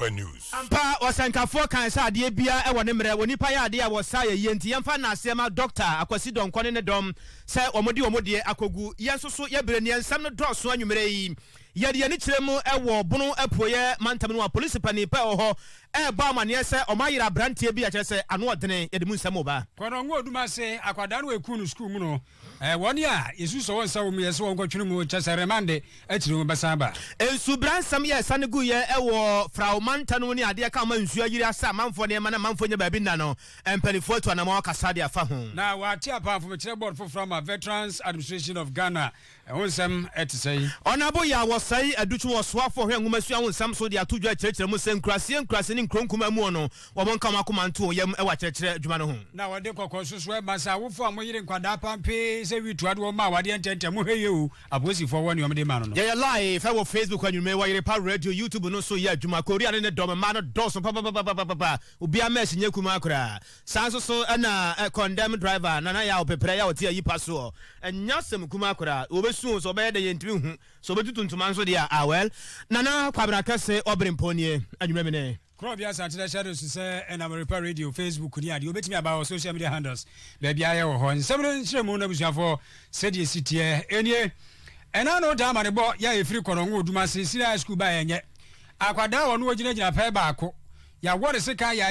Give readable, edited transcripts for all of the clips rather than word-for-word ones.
Oyerepa News. Ampa wasankafo kan sa ade bia e woni mre woni pa ya ade a wosa ye yenti yemfa na asema doctor akwasi donkone ne dom se omode akogu yensoso ye breni ensam no doso anwumre yi yede ni kiremu e wo bono apoye mantam no police pani pa ho e ba mane se omayira brantie bi a kire se ano odene yede mu nsam oba kono ngo oduma se akwada no ekunu school mu no woni a yesu so won sa wo mu yeso won kwatwene mu chese remande akire mu basaba ensu bransam ye sanego ye e wo fraumantan no ni ade ka ma nsu ayiri asa manfo ne ma na manfo nya baabi na no empanifo to na ma wakasa de afa ho na wati apa from kire board from Veterans Administration of Ghana wonsam etesei onabo ya wosai aduchu wosoafo hwe ngumasu wonsam so de atodwa kirekire mu senkrase ni nkronkuma mu no wo monka makomanto yam e wa kirekire dwuma no ho na wode kokososo e masa wofo amoyire nkwada pampe se wituade wo ma wade entente mu hweye o aposifo woni omde ma no no yeah live for Facebook anwume Oyerepa radio YouTube no so ya dwuma korea ne dom ma no doso pa obi amesh nyekuma akra sanso so na condemn driver na ya opepere ya oti ayi paso enyasem kuma akra obesu so be de yentimi hu so betutuntuma so dia well nana kwabra kase obremponie anwume me ne Krobia Santana Shadows say Oyerepa radio Facebook ni ade obetimi aba social media handles baby aye wo ho nsem nchiremu na busuafo said city enie ena no da mane bo ya efiri korongo oduma se sira school ba enye akwada wo no ogina pa baako ya wore sika ya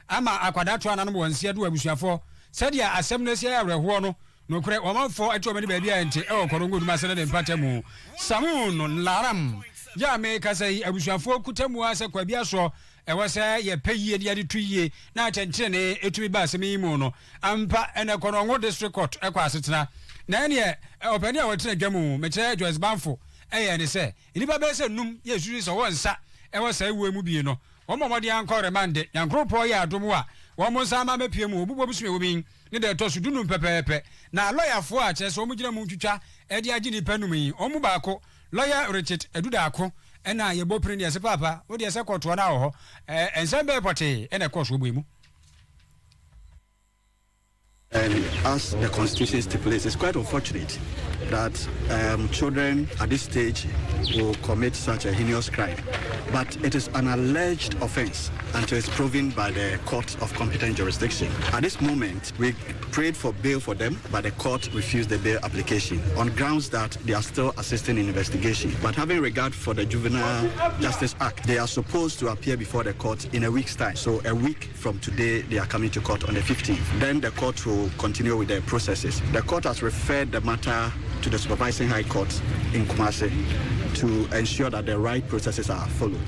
ama akwada to anano wo nsia do abusuafo said ya asem no sia awreho no no kure wo manfo eto mani baby ente e korongo oduma se na de mpatemu samu no laram ya me kasai abusuafo kutamu ase kwa bia so ewose ye peyie de ade tuye na atenkyere ne etumi ba asemi mu no ampa ene korongo district court ekwa asetena na ene opani a wotena dwamu mekye Joyce Banfo eye ne se iniba be se num ye suri so wonsa ewose ewu mu bi no wo momode anko remande yankropo ya adomu a wo mo nsa ma mepie mu obubo busume wobin ne de to so dunum pepepe na lawyer fo a kye so mo gina mu twitwa e de agi ni panum yi omu baako lawyer Richard Edudako ena ye bopre ne se papa wo de se koto na ho ensembe pote ena koso obuimu. And as the Constitution stipulates, it's quite unfortunate that children at this stage will commit such a heinous crime. But it is an alleged offense until it's proven by the court of competent jurisdiction. At this moment, we prayed for bail for them, but the court refused the bail application on grounds that they are still assisting in investigation. But having regard for the Juvenile Justice Act, they are supposed to appear before the court in a week's time. So a week from today, they are coming to court on the 15th. Then the court will continue with their processes. The court has referred the matter to the Supervising High Court in Kumasi to ensure that the right processes are followed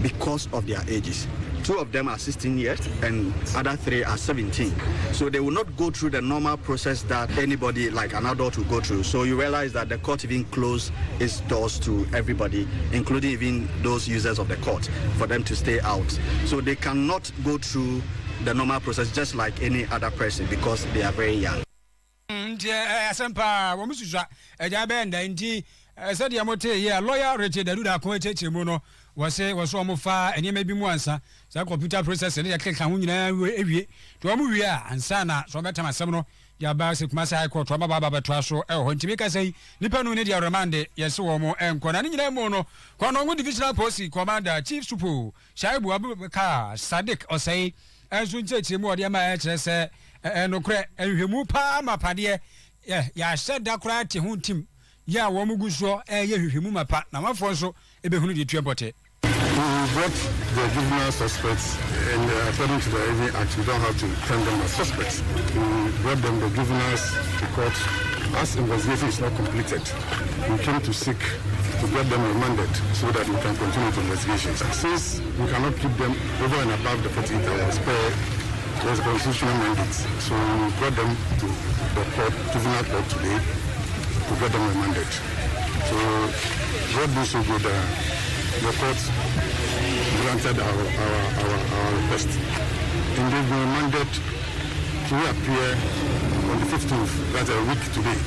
because of their ages. 2 of them are 16 years and other 3 are 17. So they will not go through the normal process that anybody like an adult will go through. So you realize that the court even closed its doors to everybody, including even those users of the court, for them to stay out. So they cannot go through the normal process just like any other person because they are very young. Asempa womusuza ejabenda ndi said yamote ye lawyer Richard Edudako echechemu no wose omofa enye bi mu ansa sa computer process ne yakeka ho nyina ewie to omu wie ansa na so beta masem no ya ba se kuma sai court ma baba beto so ho ntimi ka sai nipa no ne dia remande yese wo mo enko na nyina mu no kono ngo divisional police commander chief supo Shaibu Abubakar Sadiq osai enso nchechemu ode ma kire se enokre enhwemu pa mapade ya sheda kura te ho ntim ya wo muguso ye hwehwemu mapa na mafo so ebehunu de tuebote. We brought the juvenile suspects, and according to the AV Act, we don't have to claim them as suspects. We brought them, the juveniles, to court. As investigation is not completed, we came to seek to get them remanded so that we can continue the investigations. Since we cannot keep them over and above the 48 hours per there's a constitutional mandate, so we brought them to the court, juvenile court today, to get them remanded. So God be so good. The court granted our request. And they've been remanded to appear on the 15th, that's a week today,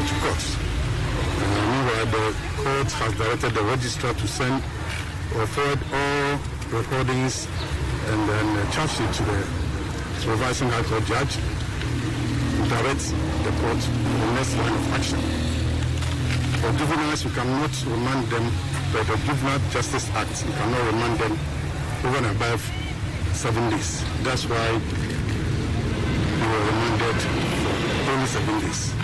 to court. Meanwhile, the court has directed the registrar to send or forward all recordings and then charge it to the supervising high court judge to direct the court to the next line of action. For juveniles, we cannot remand them But the Juvenile Justice Act, you cannot remand them over and above 7 days. That's why they were remanded for only 7 days.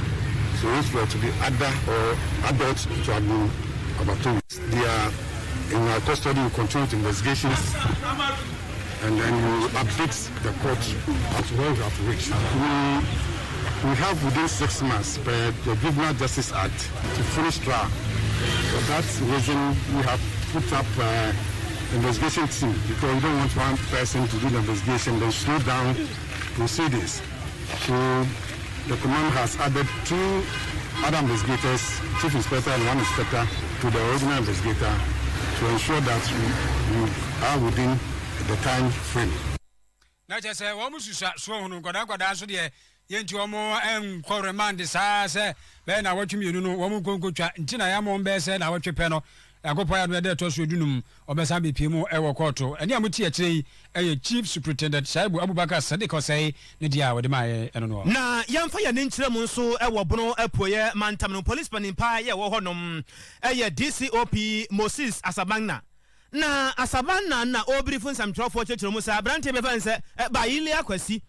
So if were to be adults to have been about 2 weeks, they are in our custody. We continue with investigations, and then we will update the court as where we have reached. We have within 6 months per the Juvenile Justice Act to finish trial. For that reason, we have put up investigation team, because we don't want one person to do the investigation, then slow down proceedings. So the command has added 2 other investigators, chief inspector and 1 inspector, to the original investigator to ensure that we are within the time frame. Now, just say, what was you so so there? Yenti omo ko remand sa se be na watchum you no wo mo konkotwa ntina ya mo be se na watwepe no akopo ya no de to so dunum obesa be pie mu e wo koto ene amuti akire yi chief superintendent Shaibu Abubakar Sadiq say ne dia wo de mai eno no na yamfa ya ne nkire mu nso e wo bono apoye mantam no police panimpa ye wo honom DCOP Moses Asabangna na Asabangna na obrifun samtrofo chechiro mu sa brante be fan se ba yile akwasi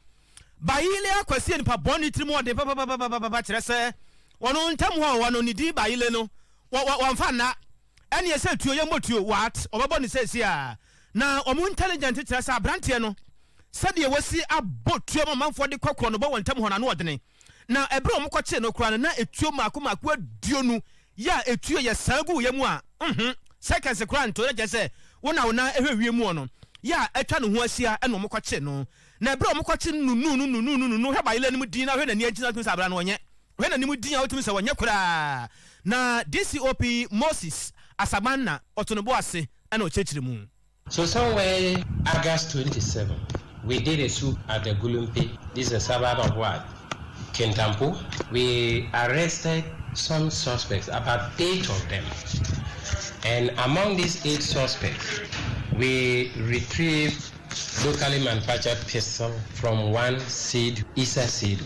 bayile akwasi nipa boni trimu ode papa kire se wono ntam ho wono nidi bayile no wonfa na ene yese tuo ye motuo what obabo ni sesi a na omu intelligent kire se abrante no sade ye wasi abotuo mamanfo de kwakro no bo wontam ho na no odene na ebre omu kwache no kura na etuo mako aduo nu ya etuo ye sagu ye mu a seconds kura nto je se wona ehwewie mu no ya etwa no ho asia ene omu kwache no na ebro omukwachi nu he bayile ni mudin na he na ni agina tumi sabra na onye he na ni mudin a otumi se wonye kura na DCOP Moses Asabangna otonobo ase na ochechire mu. So somewhere August 27 we did a swoop at the Gulumpe. This is a suburb of what? Kintampo. We arrested some suspects, about 8 of them, and among these 8 suspects we retrieved locally manufactured pistol from one Sedu, Isa Sedu.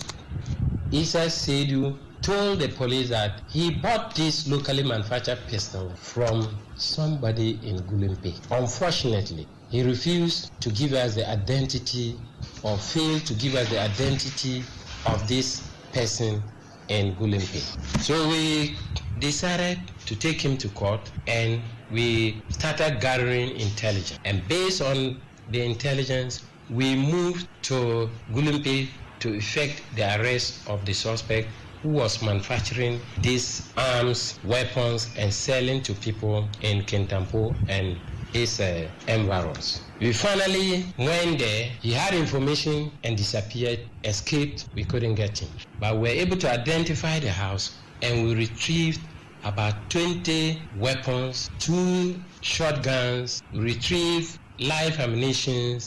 Isa Sedu told the police that he bought this locally manufactured pistol from somebody in Gulumpe. Unfortunately, he refused to give us the identity, or failed to give us the identity of this person in Gulumpe. So we decided to take him to court, and we started gathering intelligence. And based on the intelligence, we moved to Gulumpe to effect the arrest of the suspect who was manufacturing these arms, weapons, and selling to people in Kintampo and its environs. We finally went there. He had information and disappeared, escaped. We couldn't get him. But we were able to identify the house, and we retrieved about 20 weapons, 2 shotguns, retrieved live ammunition,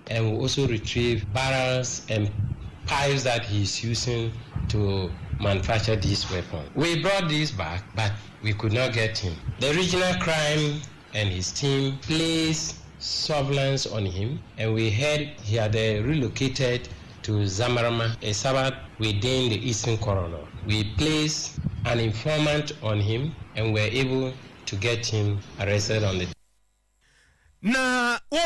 and we also retrieve barrels and pipes that he's using to manufacture these weapons. We brought these back, but we could not get him. The regional crime and his team placed surveillance on him, and we heard he had relocated to Zamarama, a suburb within the Eastern Corridor. We placed an informant on him, and were able to get him arrested on the na wo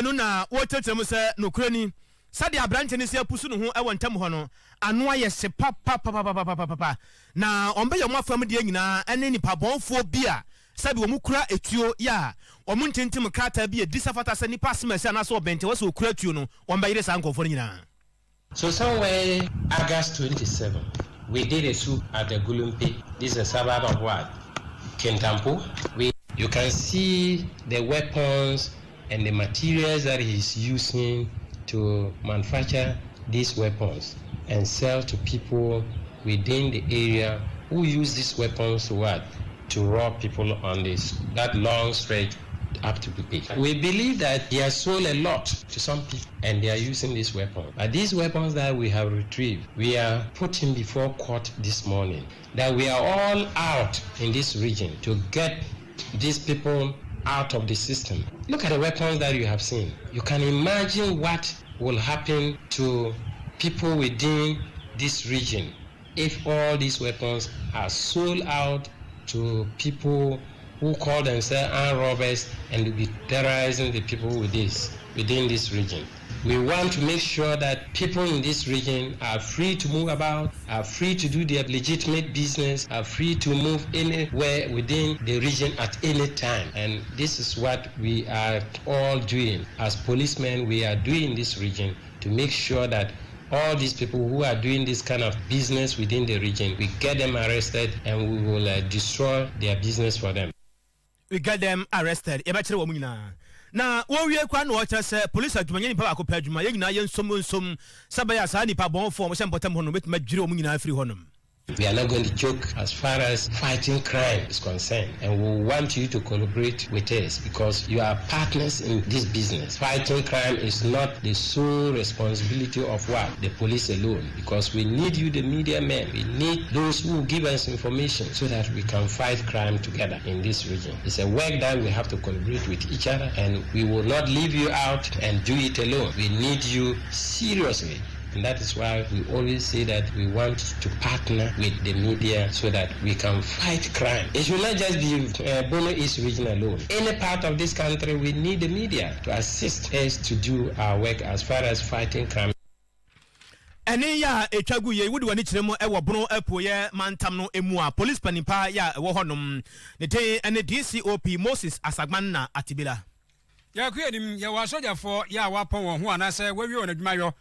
no na wo tetem se no kurani sade abrante ne se apusu no ho e wontam ho no ano aye se papa na ombe ye mo afam de nyina ene nipa bonfo bia sabi wo mukura etuo ya wo muntintim krata bia disafata se nipa semase na so bente wo se okura etuo no ombe yire sa nkofo nyina. So somewhere August 27 we did a swoop at the Gulumpe. This is a suburb of what? Kintampo. You can see the weapons and the materials that he's using to manufacture these weapons and sell to people within the area who use these weapons to what? To rob people on that long stretch up to Pipi. We believe that he has sold a lot to some people and they are using these weapons. But these weapons that we have retrieved, we are putting before court this morning, that we are all out in this region to get these people out of the system. Look at the weapons that you have seen. You can imagine what will happen to people within this region if all these weapons are sold out to people who call themselves armed robbers and will be terrorizing the people within this region. We want to make sure that people in this region are free to move about, are free to do their legitimate business, are free to move anywhere within the region at any time. And this is what we are all doing. As policemen, we are doing this region to make sure that all these people who are doing this kind of business within the region, we get them arrested and we will destroy their business for them. We get them arrested. Na wo wie kwa no wacha se police adwumanye nipa akopɛ adwuma ye nyina ye nsom sabaya sa nipa bon form se mpotam hono betima dwire o nyina afiri honom. We are not going to joke as far as fighting crime is concerned, and we want you to collaborate with us because you are partners in this business. Fighting crime is not the sole responsibility of the police alone, because we need you, the media men. We need those who give us information so that we can fight crime together in this region. It's a work that we have to collaborate with each other, and we will not leave you out and do it alone. We need you seriously. And that is why we always say that we want to partner with the media so that we can fight crime. It should not just be Bono East region alone. Any part of this country, we need the media to assist us to do our work as far as fighting crime. Ene ya etwagu ye wudi wani kiremo e wo Bono epoye mantam no emu a police panipa ya wo honom ne te ene DCOP Moses Asagman na Atibila. Ya kuyedim ya wasojafo ya wapon wo ho anase wawie on adwumayo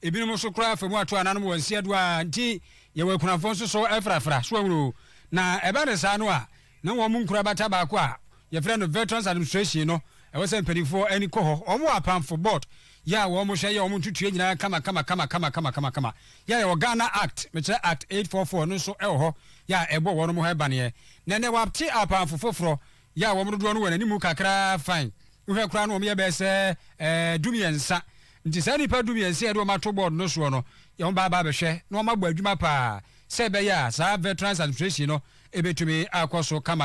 ebinum so kra famu ato ananum wansi adoa nti ye wekunafo so efrafra so awuro na ebe ne sa no a na wo mu nkura bata ba ko a ye frɛ no Veterans Administration no e wo se mpanifo ani kɔ hɔ omo apam for board ya wo mo hwɛ ye omo tutue nyina kama ya ye Ghana Act me kyerɛ Act 844 no so e wo hɔ ya ebo wo no mo ha ba ne ne ne wapte apam foforo ya wo mo do no wani mu kakra fine uhwe kra no mo ye be se dumiensa nti sa nipa dumiensa e do ma to board no so no ye ho ba behwe no ma gba adwuma pa se be ya sa Veterans Administration no ebetumi akoso kama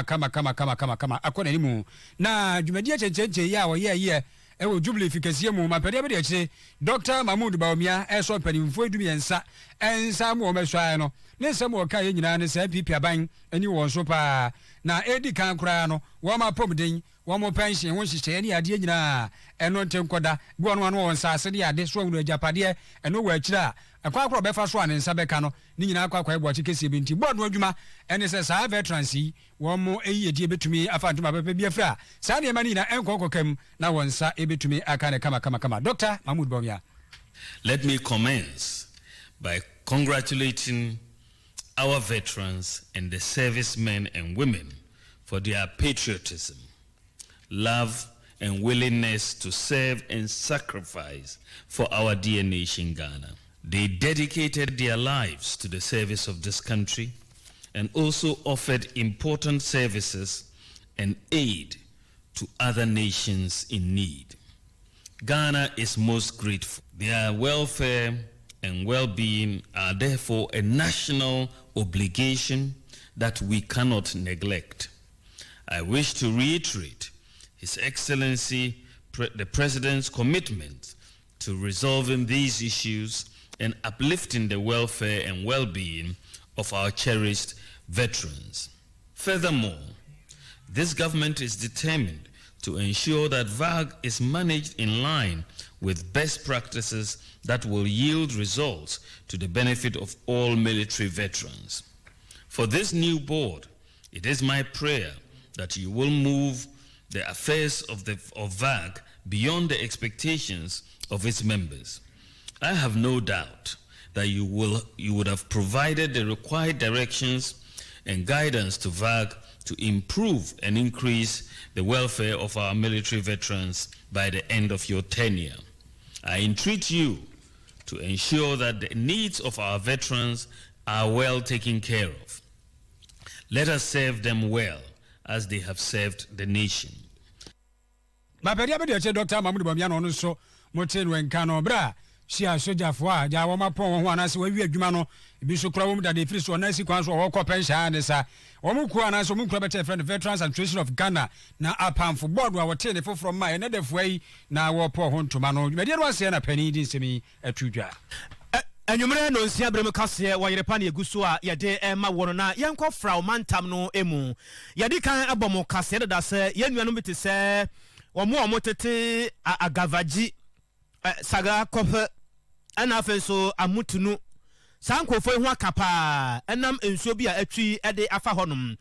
akona nimu na dwumadi chenche ya wo ye e wo jubilee fikasie mu mapede be de kire Dr. Mahmoud Bawumia e so panimfo dumiensa ensa mo meswa no ne nsam wo ka ye nyina ne sa pipi aban ani wo so pa na edi kan kura no wo ma pomden wo mo pension wo hyehyɛ ne ade nyina eno ntenkoda go no wo nsase de ade so wuru agapade eno wo akira akwa befa so ane nsa beka no ni nyina akwa ebo chikesi bi nti board no adwuma ene se sa veterans yi wo mo eyedie betumi afa ntoma pepe bi afra sa ne ma ni na enkokokam na wo nsa ebetumi aka ne kama Dr. Mahmoud Bawumia. Let me commence by congratulating our veterans and the servicemen and women for their patriotism, love, and willingness to serve and sacrifice for our dear nation, Ghana. They dedicated their lives to the service of this country and also offered important services and aid to other nations in need. Ghana is most grateful. Their welfare and well-being are therefore a national obligation that we cannot neglect. I wish to reiterate His Excellency the President's commitment to resolving these issues and uplifting the welfare and well-being of our cherished veterans. Furthermore, this government is determined to ensure that VAG is managed in line with best practices that will yield results to the benefit of all military veterans. For this new board, it is my prayer that you will move the affairs of VAG beyond the expectations of its members. I have no doubt that you would have provided the required directions and guidance to VAG to improve and increase the welfare of our military veterans by the end of your tenure. I entreat you to ensure that the needs of our veterans are well taken care of. Let us serve them well as they have served the nation. Dr. Mahmoud Bawumia no so moten wenka no bra sia soja fo a ja wo mapon ho anase wa wi adwuma no bi so kura wo mu da de free so na si kwan so wo kɔ pension ne sa wo mu ku anase wo mu kura bete friend Veterans Administration of Ghana na apam for board wa wote ne foforo ma ne da fo yi na wo po ho ntoma no me de no ase na pani din semi atudwa Enyumere no nsia brem kase Oyerepa na eguso a yede ma wono na yenko fra mantam no emu yede kan abomo kase deda se yenuanu bete se omo tete agavaji saga kofe ana afenso amutunu sankofo hu akapa enam ensuo bi a atwi ede afa honum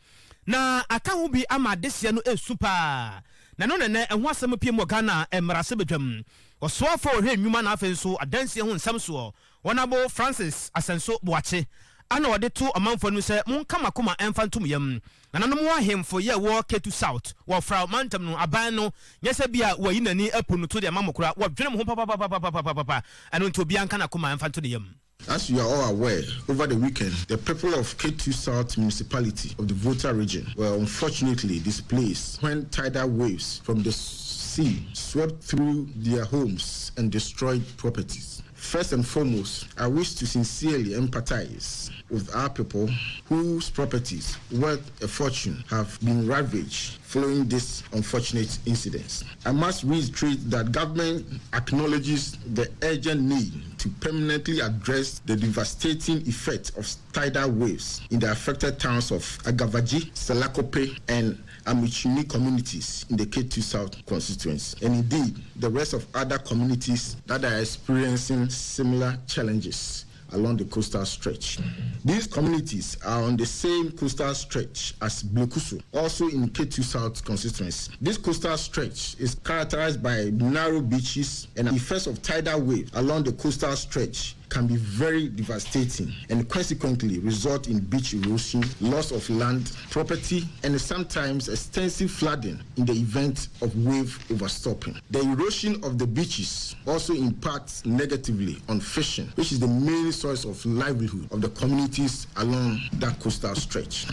na aka ho bi ama desia no esupa na no nene ehu asem pie mo Ghana emrase bedwam osoafo hwe nwuma na afenso adansie ho nsam so Honorable Francis Asenso Boache ana wode to amanfo no se mon kama koma emfantum yam nananom wa hemfo ye wo Ketu South wo fra mantam no aban no nyese bia wo yi nani apunu to de mamokora wo dwene mo ho papa anu nto bia nka na koma emfanto de yam. As you are all aware, over the weekend, the people of Ketu South municipality of the Volta region were unfortunately displaced when tidal waves from the sea swept through their homes and destroyed properties. First and foremost, I wish to sincerely empathize with our people whose properties, worth a fortune, have been ravaged following this unfortunate incidents. I must reiterate that government acknowledges the urgent need to permanently address the devastating effect of tidal waves in the affected towns of Agavaji, Selakope, and Amichuni communities in the Ketu South constituency, and indeed the rest of other communities that are experiencing similar challenges along the coastal stretch. These communities are on the same coastal stretch as Blekusu, also in Ketu South constituency. This coastal stretch is characterized by narrow beaches, and the effects of tidal waves along the coastal stretch can be very devastating and consequently result in beach erosion, loss of land, property, and sometimes extensive flooding in the event of wave overstopping. The erosion of the beaches also impacts negatively on fishing, which is the main source of livelihood of the communities along that coastal stretch.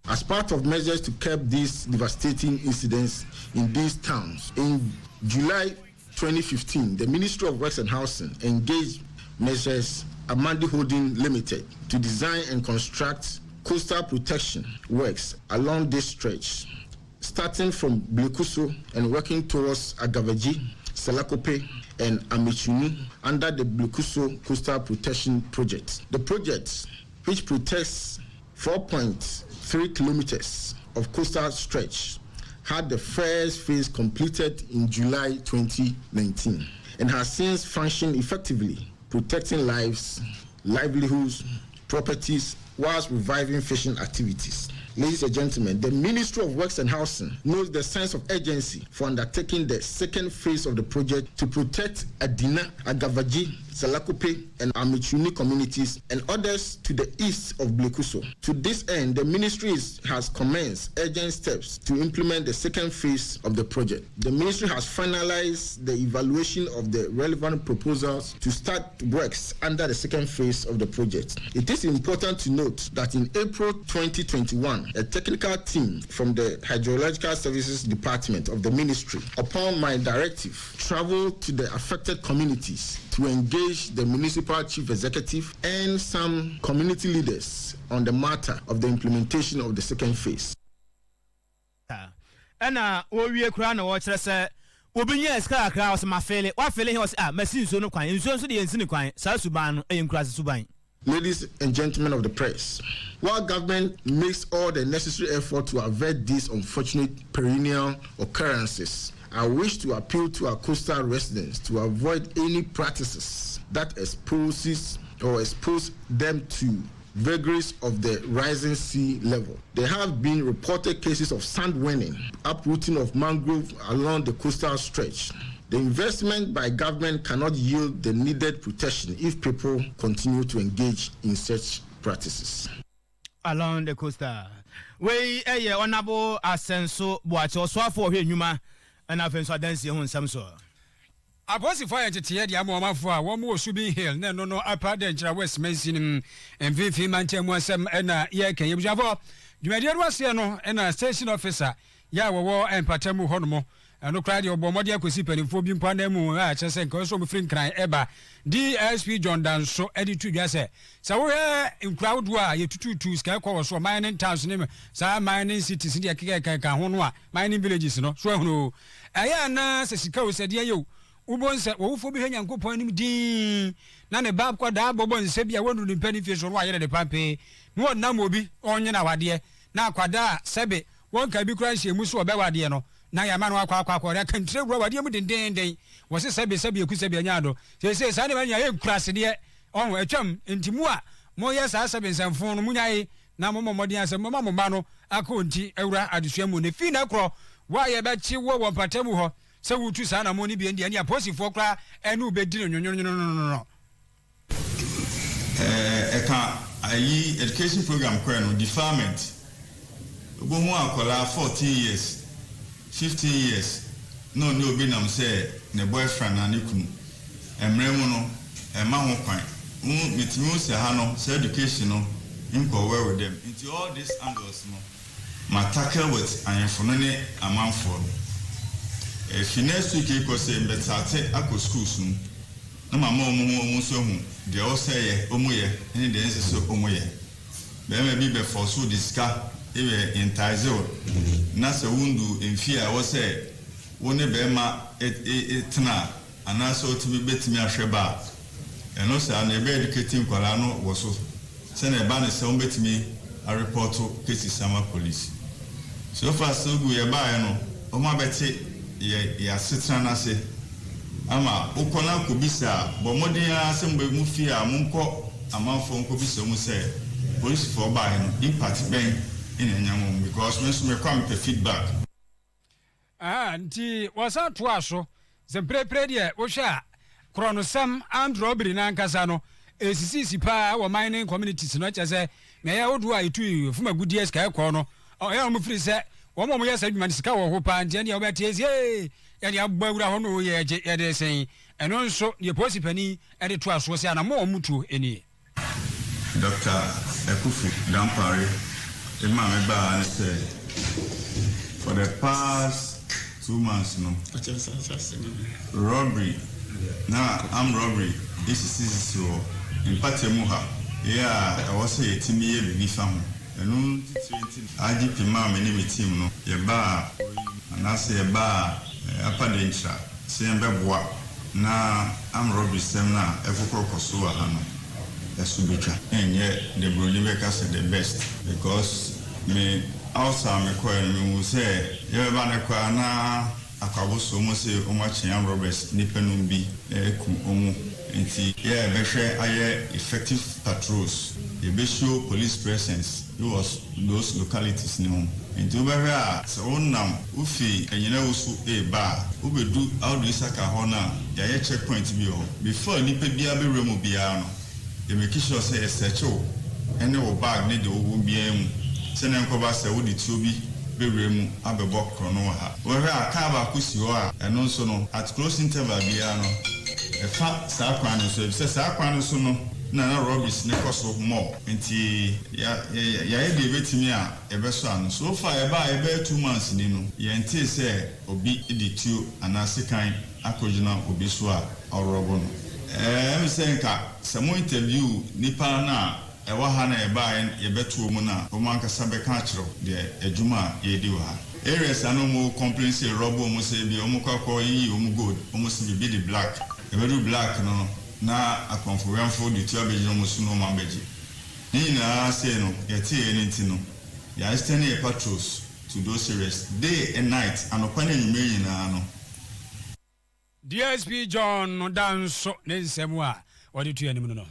As part of measures to curb these devastating incidents in these towns, in July 2015, the Ministry of Works and Housing engaged measures Amandi Holding Limited to design and construct coastal protection works along this stretch, starting from Blekuso and working towards Agavaji, Selakope, and Amichuni under the Blekuso Coastal Protection Project. The project, which protects 4.3 kilometers of coastal stretch, had the first phase completed in July 2019 and has since functioned effectively, protecting lives, livelihoods, properties, whilst reviving fishing activities. Ladies and gentlemen, the Ministry of Works and Housing knows the sense of urgency for undertaking the second phase of the project to protect Adina, Agavaji, Selakope, and Amichuni communities and others to the east of Blekuso. To this end, the ministry has commenced urgent steps to implement the second phase of the project. The ministry has finalized the evaluation of the relevant proposals to start works under the second phase of the project. It is important to note that in April 2021, a technical team from the Hydrological Services Department of the ministry, upon my directive, traveled to the affected communities to engage the municipal chief executive and some community leaders on the matter of the implementation of the second phase. Ana owie kura na wo kire se obinya eska akra was mafele wa fele he was machine so no kwan nso so de ensini kwan sa suban no eyenkurase suban. Ladies and gentlemen of the press, while government makes all the necessary effort to avert these unfortunate perennial occurrences, I wish to appeal to our coastal residents to avoid any practices that expose them to vagaries of the rising sea level. There have been reported cases of sand winning, uprooting of mangrove along the coastal stretch. The investment by government cannot yield the needed protection if people continue to engage in such practices. Along the coastal. We honorable Asenso Boache Oswafo hwe nwuma na afenso adansi ho nsam so. Abosi fire tete dia mo amafo a wo mo Subi Hill na no upper danger West Mensin MVF manche mo asem na ye kan yebujafo dwumadi ro ase no na station officer ya wo empatamu hono mo no cry your bomody akosi penifo bi mpa na mu a chese nka so mfiri nkran eba DSP John Danso editu dwa se sa wo crowd a yetututu ska kwa so mining towns ne sa mining cities ne keka ho no a mining villages no so ehunu aya na se sika wo se de ayo ubonse wo fo bi Nyankopɔn nim din na ne bab kwa da bobo nse bia wonu ni penifie so wa yere de pampe no onam obi onye na wade na akwada sebe won ka bi kura nhemu so obewade no na ya manu akwa ya kantre gro wade mu denden wo se sebe ekusebi anya do se sa ne manya ye kurase de on atwam ntimu a mo ye sa sebe nsamfo no munyae na mo modin asem mo ma no akonti awura adesuamu ne fi na kro wa ye be chi wo patamu ho se wutu sa na mo ni bi ndi aposifo kra enu be di no eka ayi education program kwa no deferment obomu akola 14 years 15 years no obi nam say ne boyfriend na ne kunu emremu no ema ho kwan mitimi se ha no say education no inko well with them into all these angles no ma tackle with ayenfono ne amanfo if next week e ko say betate akọ schools no na mama omu so hu de o say ye omu ye ni de nse so omu ye be ma bi be for so diska ewe entizo na se wundu enfia wo say woni be ma etna ana so timi betimi ahweba eno say na be educating kwala no wo so se na ba ne se won betimi a report cases sama police so far so go ye ba no o ma beti ya sitra na se ama ukona kubisa bomodin asembe mu fi a munko amanfo nko bisa mu say police for buy no impact ben in enyam because me come the feedback nti wasa to aso zemprepre de wo hwa kronosam and robbery na nkasa no esisi pa wo mining communities no chese me ya odu a itu fuma gudie ska ekọ no ya mo free se wo mo ya sa dwuma sika wo ho pa ntia ne obeti ezi ya dia gbawura ho no ye je ye de sen eno nso ye posipani e de to aso se ana mo mutu eni Dr. Ekufu Dampare me ba say for the past 2 months no robbery na am robbery this is so in Patemuha yeah I was say timi ye bi fam enu 20 IGP ma me ni team no ye ba na say ye ba apadentra say be boa na am robbery sem na efukro koso ha no esubika enye the brody make us the best because me outside me call me say you ba na kwa na akaboso mo say o ma chian robbers ni penum bi eku omu nti yeah be hwe aye effective patrols e be show police presence those localities ni home nti o be hwe a so onam ufi enyina wusu e ba obedu audu isaka ho na ya checkpoint bi ho before ni pe bia be remu bia no e make sure say searcho ene wo bag ne de wo bia mu se na nkoba se wo di tuobi bewremu abebo krono ha wo hwe aka ba kusi ho a eno nso no at close interval bia no e fa sa kwan no so se sa kwan no so no na robis ne koso more nti ya de betimi a e be so anu so far e ba e be 2 months ni no ye nti se obi di tuo anase kan akojina obi so a orobo no me say nka se mo interview nipa na e wa ha na e ba ye beto mu na o man kasa be ka kiro de adwuma ye di wa areas anu mo complain say robo mo say bi o mo kwakọ yi o mo gold o mo say bi the black e be do black no na akonfo for the two be mo su no ma beji ni na say no ye tie anything no ya extend a patrols to those areas day and night and upon any mean na no DSP John Danso nensemu a wode tu anim no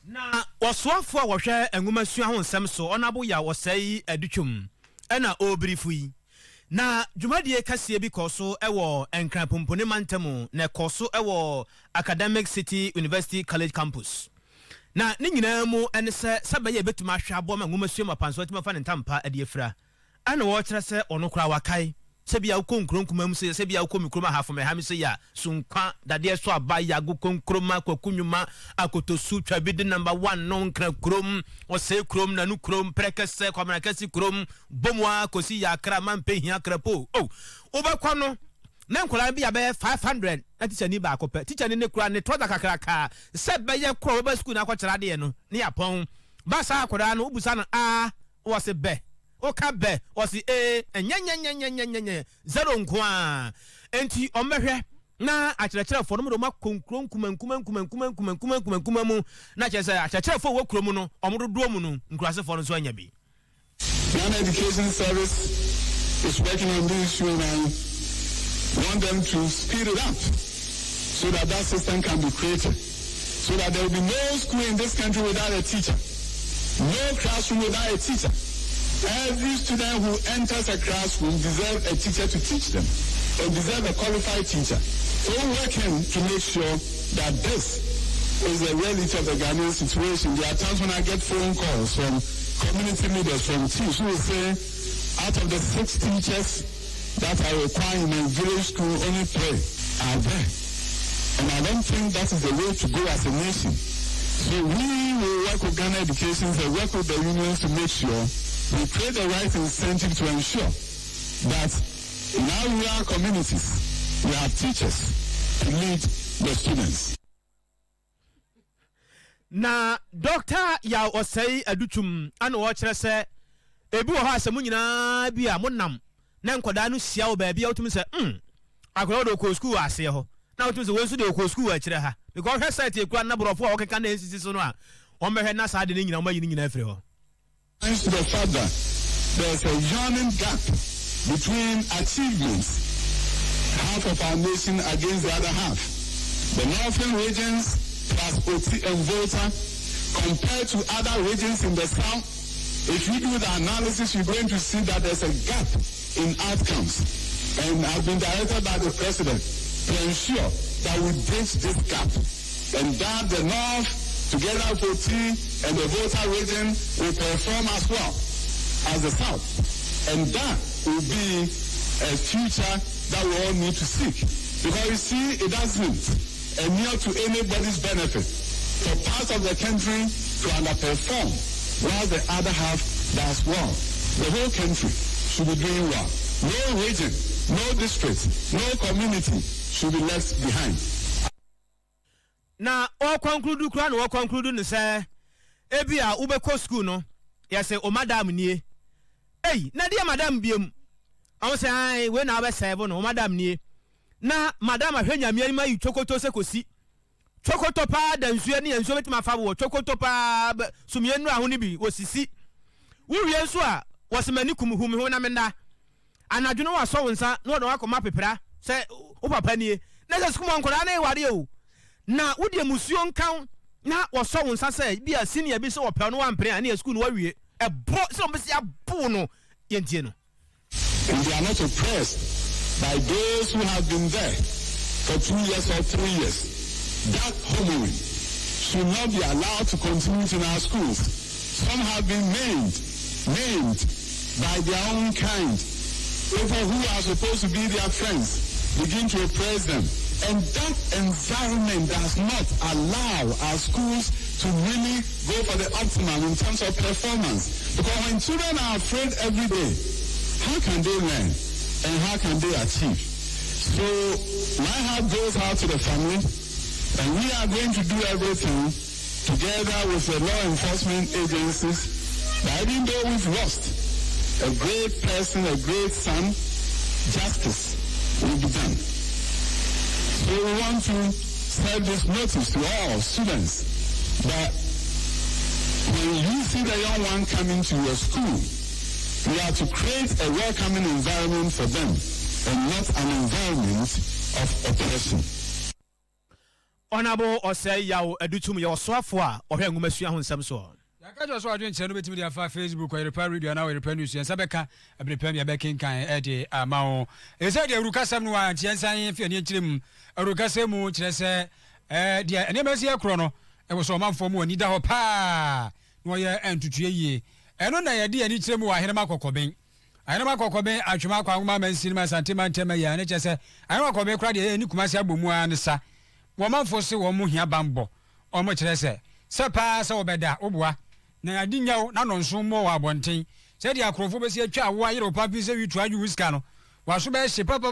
na wosoafo a wohwe enwuma sua ho nsem so onabo ya wosai adutwum ena obirifu yi na dwumadie kase bi koso ewo enkran pompone mantemu na koso ewo Academic City University College campus na ne nyina mu ene se sabaye betuma hwe abo ma nwuma sua mapanso tima fa ne ntampa ade afira ana wo kyerɛ sɛ ɔno kra wakai sebia ukonkron kuma mu sebia ukomikroma hafo me ha me se ya sunkwa dade so aba ya gukonkroma kwakunwuma akotosu twabide number 1 no nkra krom o se krom na nu krom prekese kwamana kasi krom bomwa kosi ya kra mampe hia krapo oh obakwa no na nkola bi abe 500 na teacher ni ba akopɛ teacher ni ne kura ne toza kakraka se be ye kro ba school na akɔkyerɛ de no ne yapɔn ba sa akoda no ubusa no a wo se be o ka be wo se enya zero nko a enti ɔmɛhwɛ na akyerɛkyerɛfo no mo do makonkron kuma mu na kyerɛ sɛ akyerɛkyerɛfo wo kuro mu no ɔmo do mu no nkurasefo no so anya bi. Ghana Education Service is working on this issue and I want them to speed it up so that system can be created, so that there will be no school in this country without a teacher, no classroom without a teacher. Every student who enters a classroom deserves a teacher to teach them and deserves a qualified teacher. So we're working to make sure that this is the reality of the Ghanaian situation. There are times when I get phone calls from community leaders, from teams who will say, out of the 6 teachers that are required in a village school, only 3 are there. And I don't think that is the way to go as a nation. So we will work with Ghana Education and work with the unions to make sure we create the right incentive to ensure that in our rural communities, we have teachers to lead the students. Na Dr. ya osei adutum ana wo kyerɛ sɛ ebi wɔ hɔ asɛm nyinaa bi a monam na nkoda no sia wo baabi a wotumi sɛ akɔrɔ do ko school ase hɔ na wotumi sɛ wo nso de ko school akyerɛ ha because hwɛ site ekura na borɔfo a wɔkeka na nsisi so no a ɔmbɛhwɛ na saa de ne nyina ɔmayi ne nyina afiri hɔ. Thanks to the fact that there's a yawning gap between achievements, half of our nation against the other half. The northern regions plus OT and Volta compared to other regions in the south, if you do the analysis, you're going to see that there's a gap in outcomes. And I've been directed by the president to ensure that we bridge this gap and that the north, together with OT and the Volta region, will perform as well as the south. And that will be a future that we all need to seek. Because you see, it doesn't adhere to anybody's benefit for parts of the country to underperform while the other half does well. The whole country should be doing well. No region, no district, no community should be left behind. Na o conclude kura na o conclude ne say ebia ubeko school no yese o madam nie ei na dia madam biem am say ai we na be serve no o madam nie na madam ahwenya mianima yi chokoto se kosi chokoto pa da nsuo ne nsuo betima fa wo chokoto pa sumienu aho ne bi osisi wuwie nso a wosemani kumhum ho na menda anadwo no waso wonsa na odon akoma pepra se o papa nie na se skuma nkora na ware o na wodi emusuo nkan na woso wonsa se bia senior bi se wo pe no wampre ani e school no wawie e bo se o besi abo no yentie no. And they are not oppressed by those who have been there for 2 years or 3 years. That homoing should not be allowed to continue in our schools. Some have been named by their own kind. People who are supposed to be their friends begin to oppress them. And that environment does not allow our schools to really go for the optimum in terms of performance. Because when children are afraid every day, how can they learn and how can they achieve? So my heart goes out to the family, and we are going to do everything together with the law enforcement agencies. That even though we've lost a great person, a great son, justice will be done. So we want to serve this notice to all students that when you see the young one coming to your school, we are to create a welcoming environment for them and not an environment of oppression. Honorable Osei Yao Edutum your software or Hengumasia on some sort. I just want to tell you to Facebook or Oyerepa radio and now Oyerepa news and Sabeka a premier backing kind Eddie Amao. Is that the Rukasam one, Chansan, if you're near Chim, a Rukasemu, Chese, dear, and Nemesia Chrono, it was a month for more, Nida Hopa, no year and to 3 years. And on the idea, any Chemu, I had a Marco Cobain. I know Marco Cobain, I Chumaka, Mamma, Cinema, Santima, Temaya, and I said, I know Cobain cried, and Nukumasia Bumua and Sa. 1 month for so, Muhia Bambo, or much less. Sapa, so beda, Obwa. Na adinya na no nso mo wa bonten se dia krofo be se atwa wa yero papi se wi twa ju wiska no waso be hye papa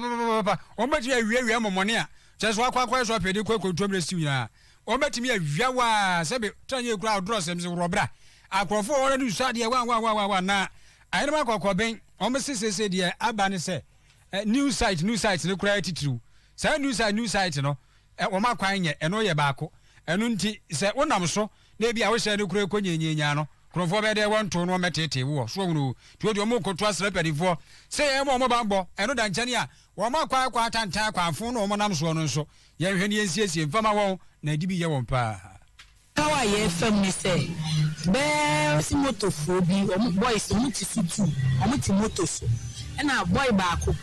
o betimi awia momone a je so akwa so apede kwakotom resiu na o betimi awia wa se be tanye kura odro sem se robra akrofo wona du so ade wa na ayema kokoben o me sese de aba ne se new site ne kura titru say new site no wo makwan nye eno ye baako eno nti se wonam so na bia wo hye ne kura konyenya no krofo be de won to no metete wo so wonu ti odi o mo koto asra pedifo se ye mo bambo eno da nchane a wo makwa atanta kwafo no mo nam so no nso ye hwe ne ensiesie mfama won na di bi ye won pa kawa ye fam ni se be si motofo bi o boys o muti sutu o muti moto so na boy baako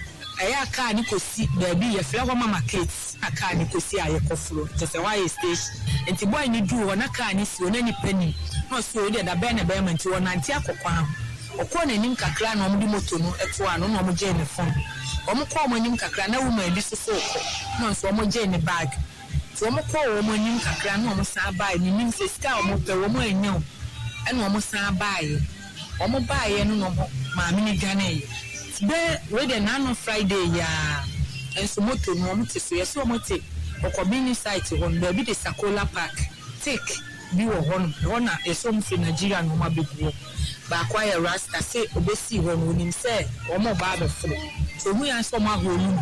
eya aka ni kosi baby ye fle ho mama kids aka ni kosi aye kofuro to se why station enti boy ni du ho na aka ni si onani pani no so dey da be na be manti won anti akokwa okọ na nim kakra na omdi moto no eto ano na omje ne phone omkọ omanim kakra na woman bi so okọ no so omje ne bag so omkọ omanim kakra na omsa buy ni nim se sika ompe wo mo anyo ena omsa buy omo buy no no ma mi ni gane be we dey na Friday ya enso moto no omte so yeso omote okobini site won be bi de Sakola Park take bi wo hon na eso mfi Nigeria no ma beguo ba kwa ya rasta say obesi won onim say omo ba be fro so hu ya so ma ho nu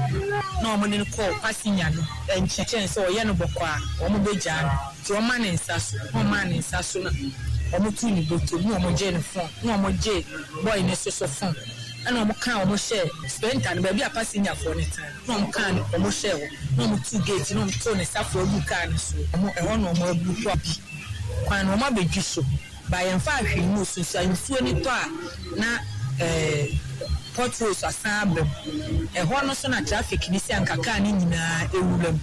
na omo ne call passenger no enchechen say oye no bokwa omo beja no ti o ma ne nsa so na omo tu ni boto mu omo je ne phone na omo je boy ne so phone ana omo kan omo share spend time ba bi a passenger for ne time na omo kan omo share na omo tu gate na omo to ne safo bu kan so omo e hono omo bu to bi kwan omo abedwi so ba yen fa hwe mu so nsuo ni to a na potholes asabe e hono so na traffic ni si ankaka ni nyina ewulam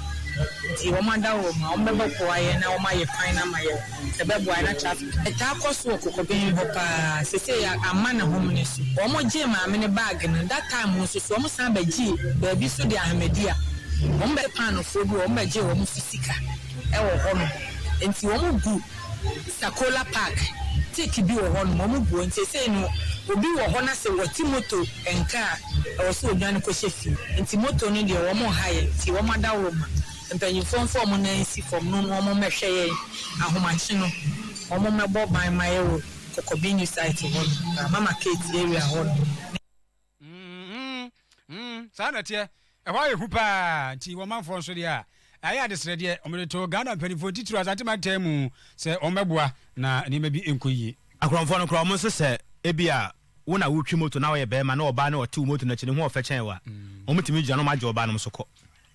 ti wo manda wo ma o mebe ko aye na o ma ye pan na ma ye se bebo na traffic eta koso okokobin ho pa sese ya amana hom ne so o mo je ma me ne bag na that time no so o mo san ba ji ba bi so de ahmedia o mbe pan fo bi o mbe je o mo fisika e wo hono enti o mo gu Sakola Park take bi wo hono mo bu enti se no obi wo hona se wati moto enka o so odwan ko shefi enti moto no de wo mo haye ti wo mada wo ma mpanyifo form na nsi form no mo mehwe ye ahomachi no mo mebo ban maye wo kokobini site ho mama Kate area ho sana tie e wa ye hupa ti wo manfo so de a aya de sre de omreto Ghana mpanyifo titru azate matemu se omeboa na ni ma bi enkoyi akronfo no kro mo se ebia wona wutwi moto na wo ye be ma na oba na ote moto na chine ho ofechen wa omutimi gya no ma gya oba no soko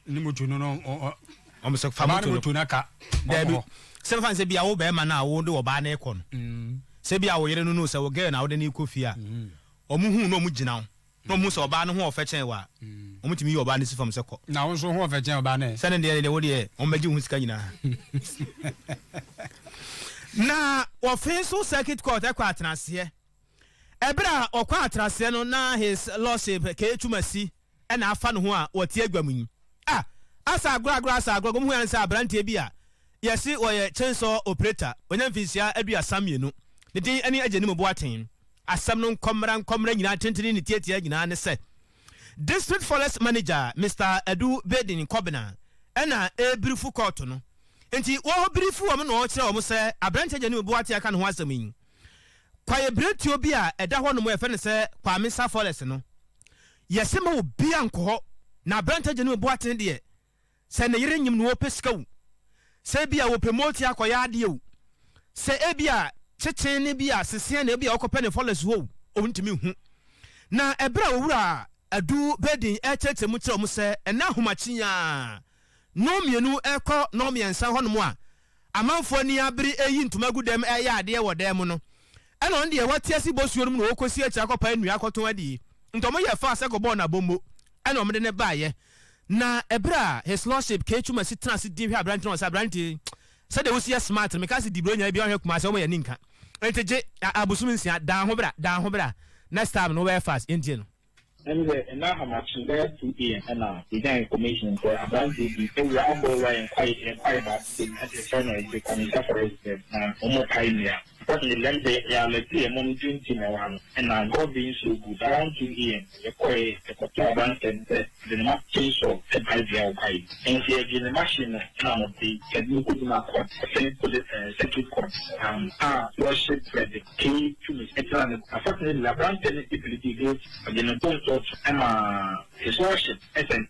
ni moto no o so fa moto na ka debi se fa se bia wo be ma na wo de oba na ekọ no se bia wo yere no no se wo ge na wo de na ikofi a o mu hu no mu gina wo no mu se oba no ho ofechen wa omutimi oba ne sifam se ko na wo so ho ofechen oba na se ne de wo de o magi hu sika nyina na offensive circuit court ekwa atenase ebra okwa atenase no na his lordship ke tumasi na afa no ho a wote agwamu asa agro mu yansa abrantie bi a yesi oye chainsaw operator onyamfisia adua samienu ne din ani ageni mo boaten asam no nkomra nyina tenteni ne tietia nyina ne se district forest manager Mr. Edu Bedin Kobina na ebirifu court no enti wo birifu wo no kire wo se abrantie ageni mo boaten aka no ho asam yi kwaye bretio bi a eda ho no mo efe ne se kwamisa forest no yesi ma obi anko na abrantie ageni mo boaten de se ne yire nyim no opeska wu se bia wo promote akoya ade wu se ebia chechen ne bia sese na ebia okope ne followers wo o ntimi hu na ebra owura Adu Bedin echete mu kire o mu se ena homachinya no mienu ekọ no miensa ho no mu a amanfo ni abiri eyi ntuma gudem eya ade wo dem no ena on de watiasi bosuo no no okosi echi akopa enu akoton ade ntomo ye fa se go ball na bombo ena omde ne baaye na ebra his lordship kechuma si trans din hwe abranti no sa abranti se de wosi smart me ka se dibro nya bia hwe kuma se o ma ye ninka enteje abusum nsia dan ho bra next time no we fast entie no and now how much there 2 p.m. and now the information for about the we are all right and quite about the internal the community for almost time Unfortunately, let me let's say a mom drinking around, and I'm God being so good. Around 2 a.m., the advanced the map change of the idea, and here the machine now the technical market, circuit court, worship the key to me. Unfortunately, the brand ability goes again a point of his worship, essence,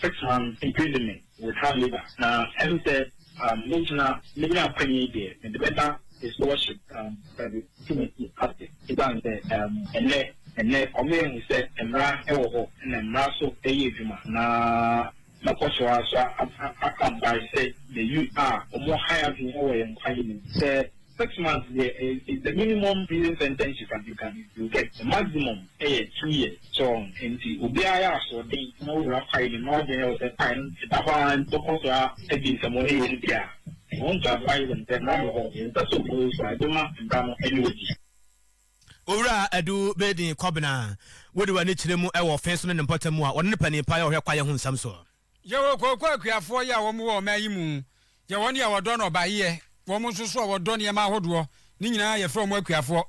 6 months imprisonment with hard labor. Now, having said, maybe not penny there, and the better his worship, the Timothy Captain, and then, Omen said, and Ra, and then Rasso, a year, now, my question was, I come by say, the you are more higher than away and finding. 6 months there is the minimum prison sentence you get the maximum 2 years. So in the Ubia so they know rough hiding more than else at time that one to also taking some money in there. Won't advise them that now that's supposed I don't have to come anyway. Ora edu bedi kobna wodi wani chiremu e wo fenso ne mpotemu a wonne pani pa ya ohwe kwaye hu samso. Ye wo kwakuafo ya wo mu wo mayimu. Ye woni ya wodo no ba ye. Womu susu wo don ye ma hodo ni nyina ye from akuafo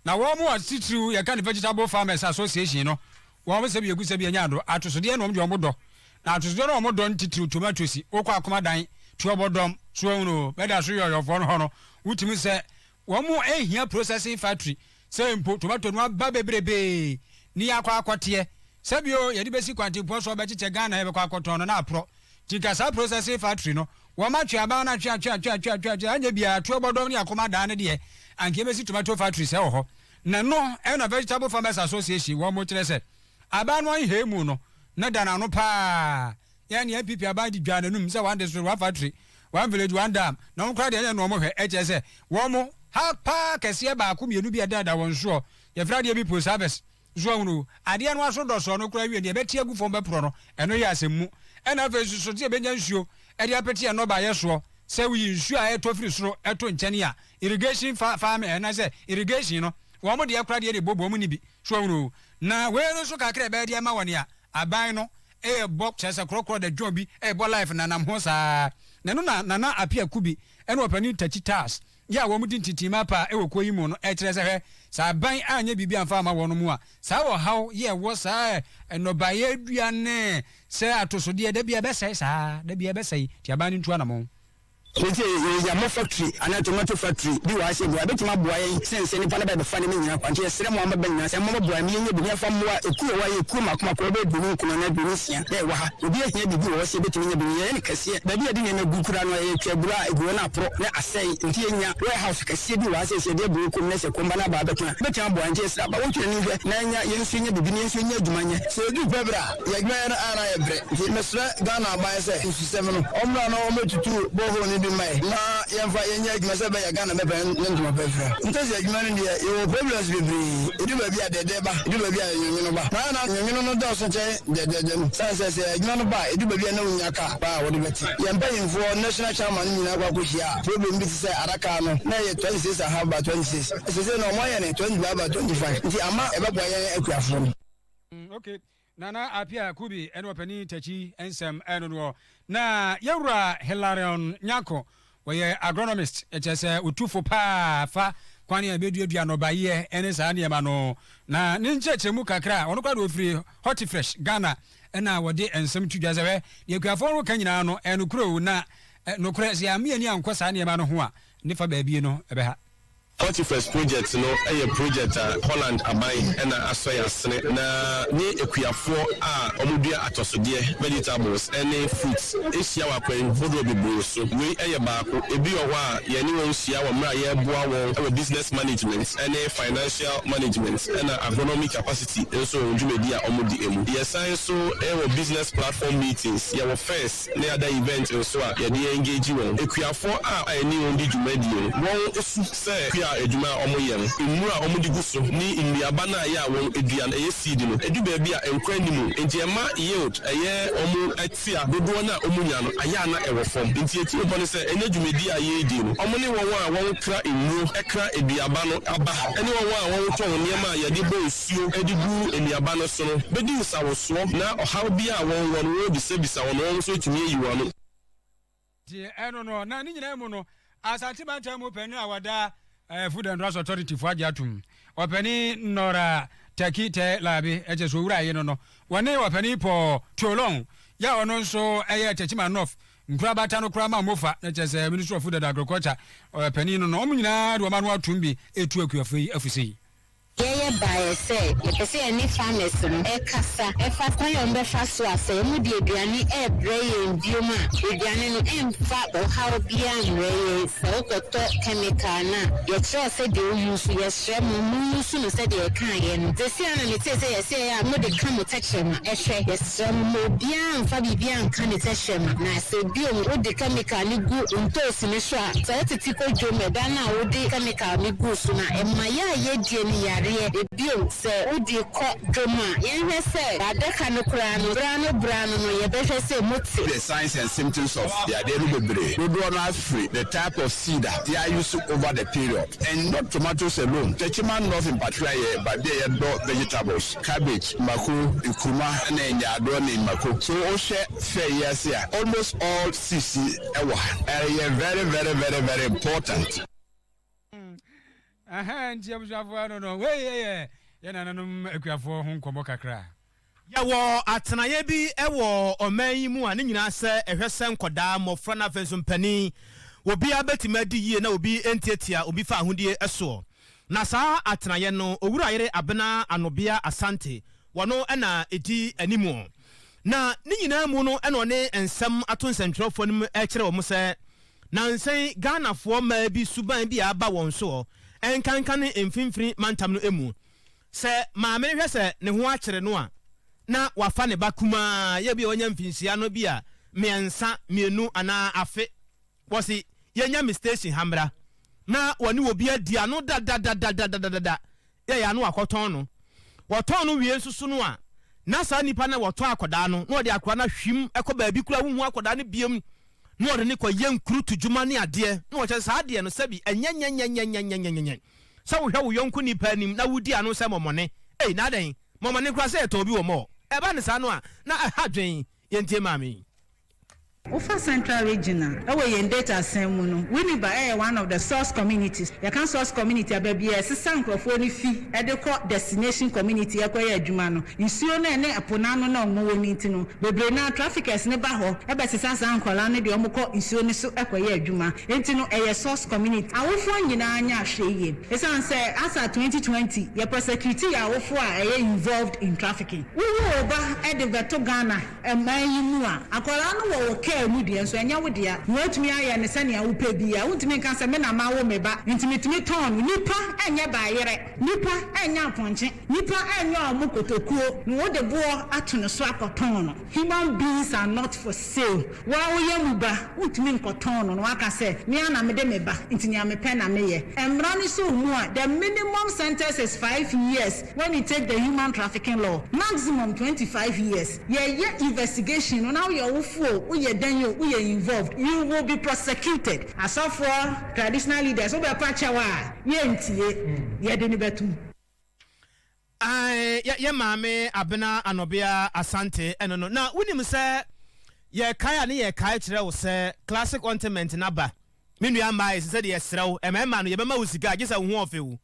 na womu asitru ye kan Vegetable Farmers Association no womu se bi egusa bi anya do atosode na omde omodo na atosode na omodo ntitru tomatoes okwa akoma dan tuobodom suunu beda so yo fo no ho no wutimi se womu ehia processing factory se mpo tomato no ba bebrebe ni akwa akote se bio ye di besi kwante po so be chiche Ghana ye be kwa akoton no na apro tika sa processing factory no wama twa na twa anya bia tuobodom ni akoma dan ne de anke besi tomato factory se ho na no e na Vegetable Farmers Association wo mo kire se aba no he mu no na dana no pa ya ni apipi aba di dwa nanum se one district one factory one village one dam na mo kra de no mo hwe eche se wo mo ha pa kese ba ko mienu bia dada won so ye fra de bi post service zo nu ade no aso do so no kra wie de be tie gu fom be pro no eno ya asemu ena fe so tie be nya nsuo ede apeti no ba ye so se wi nsuo a eto firi soro eto nchene a irrigation farm na se irrigation no wo mo de kra de bobo mu ni bi so nu na we no so kakra be de ma woni a aban no e box chesa krokro de job bi e bo life na nam ho saa na no na apia kubi ena opani tachi tas ya wo mu din titima pa e wo koyi mu no e kire se he sa ban anya bibi amfa ma wo no mu a sa wo haw ye wo sa eno ba ye duane se atosode de bia be sai sa de bia be sai ti abani ntu anamo Eti ya mo factory ana tomato factory bi wa se bua betima bua yen sense ni pana be fa ne nyina kwante sere mo amba benya se mo bua mi nya bi nya fa mo a eku wa ye ku makoma ko be dunu kuno na dunu sia de wa ha obi ehia bi wo se betimi nya bi ye ne kase ba bi ade ne gukura no ye twabura egu na pro na asai nti enya warehouse kase bi wa se de bu kum na se komba na ba betuna betima bua nje sra ba wo twere ni hwe na nya ye nsu nya bi ni nsu nya adwuma nya se du pebra ye gba na ara ye bre nti mesra Ghana ba se nsu se no omra no o metutu bo ho ni mai na yemfa yenya adwuma se be ya Ghana be ben ntuma pefra ntese adwuma no de yo problems bibiri edu ba bia dede ba edu ba bia nyonyo no ba na nyonyo no do so che dede no sanse adwuma no ba edu ba bia na unya ka ba wo de beti yempa info national chairman nyina kwa ko hia problem bi se araka no na ye 26 ahaba 26 se no mo ye ne 20 ba 25 nti ama e ba bua ye akuafo no okay Nana apia kubi eno pani tachi ensem eno no na yawra Hilarion Nyako we agronomist echese utufo pa fa kwani abeduadua no baye ene sa ne ma no na ne nchechemu kakra ono kwa do free hot fresh Ghana ena wode ensem tudwa zewe ye kuafo ro kanyina no eno kuro na no kura sia me ani ankosa ne ma no ho a ne fa baabie no ebe ha First project no a project Holland abai and asoya sene na ni ekuafo a omudua atosode vegetables any fruits esia wa kwen hodo bibro so we baako ebi o wa ye ni won sia wa mra ye boa won business management any financial management and agronomic capacity so ndwumedi a omudi emu ye san so business platform meetings ye first na other event so a ye dey engage won ekuafo a ani won di dwumedi won esu say eduma omoyem imura omudi so ni indiaba na ya won eduan seed no edu ba bia enkwanimu entiema yield omu atia dodo na omunya no aya na ewofom enti eti obone se enedwumedi aye di no omuni won kra imuru ekra eduaba no aba eni won ton niema ya di bo osuo edigu eniaba no so no bedi usawoso na ohaw bia won wo bisabisa won so tumi yiwo no die eno no na ni nyina mu no asante bantam penu awada Food and Drugs Authority for Ajatum. Openi Nora Taki Te Labi, Ejes Ura Yeno. One day openi po too long. Ya ono so eye Techima North. Nkrabatano Krama Mofa, Ejes Minister of Food and Agriculture, or Penino Nomina, Romano Tumbi, etu free FCC. Yeye bae se yepese any farmers no e kasa e fa kwan be fa so ase mu de aduane e breye ndioma aduane no emfa o how bia nwe se okoto chemical na ye try say de use ye share mu use no say de kan ye no de si ana me say ye ya mu de kan protection e hwe ye share mu bia mfa bibia kan protection na se bio mu de chemical ni gu nto si me so a say titi ko dwome da na wo de chemical ni gu so na e ma ya ye die ni ya Bio say Udi caught Joma. Yen say Adeka no brano no ye better say mutsi. The signs and symptoms of the adenovirus. Roadrunner free, the type of seed that they are used over the period. And not tomatoes alone. Techima North in particular, but they are vegetables, cabbage, mako, ikuma, and then yadoni mako. So Oshe fair yes here. Almost all CC area very, very, very, very important. Nti abusafo no we nananom akuafo ho nkomo kakra ya wo atenaye bi ewo oman yi mu ane nyina se ehwese nkoda mofra na fenso pani obi abetima di yie na obi entiatia obi fa ahodie eso na saa atenaye no owura yere abena anobia asante wono na edi animu na ni nyina mu no eno ne ensem atonsantwerofo no ekere wo mo se na nsen Ghana fo ma bi suban bi aba won so enkankan emfinfiri mantam no emu se ma me hwe se ne ho akere no a na wafa ne bakuma ye bi onya mfinsia no bi a miensa mienu ana afe wosi yenya mistake hamra na woni obi adi ano da ye ya no akoton no woton no wie nsusu no a na sa nipa na woto akoda no na odi akora na hwim ekoba bi kura hu akoda no biem no odi ne ko yenkuru tujuma ne ade na wo che sa ade no sabi enyenyenyenyenyenyenyenyen sa wo hwa wo yonku nipa nim na wudi ano se momone na den momone kura se eton bi wo mo eba ne sa no a na hadwen yentie mami Ufa Central Regional, yen data semunu. Winiba one of the source communities. You can source community ababi sank of any fee at the court destination community akoya jumano. Insuone ne aponano no mo nitino. Bebrena traffic as never ho. Ebesisa sankola ne de omko insuone so akoya juma. Entino source community. Awofo nyina anya hweye. Esan say as at 2020, ye prosecute awofo a involved in trafficking. We oba e de veto Ghana e man yimu a. Akola no wo Mudia, so anya wodia, what me I and Sanya Upebia, won't make us a man a mawo meba, intimate ton, nipa, and ya bayere, nipa, and ya ponche, nipa, and ya mukotoku, no the boar at a swap of ton. Human beings are not for sale. Wow, yamuba, won't mean cotton, on what I say, Miana medemeba, intiame pen a maye, and running so more. The minimum sentence is 5 years when you take the human trafficking law, maximum 25 years. Yeah, investigation on how you're full, then you are involved, you will be prosecuted. As of for traditional leaders, over Pachawa, ye mame abena anobia asante eno na wunim se ye kaya ne ye kaya kire wo se classic ornament naba menu ama se de ye srew emema no ye bema usika agisa hu ofewu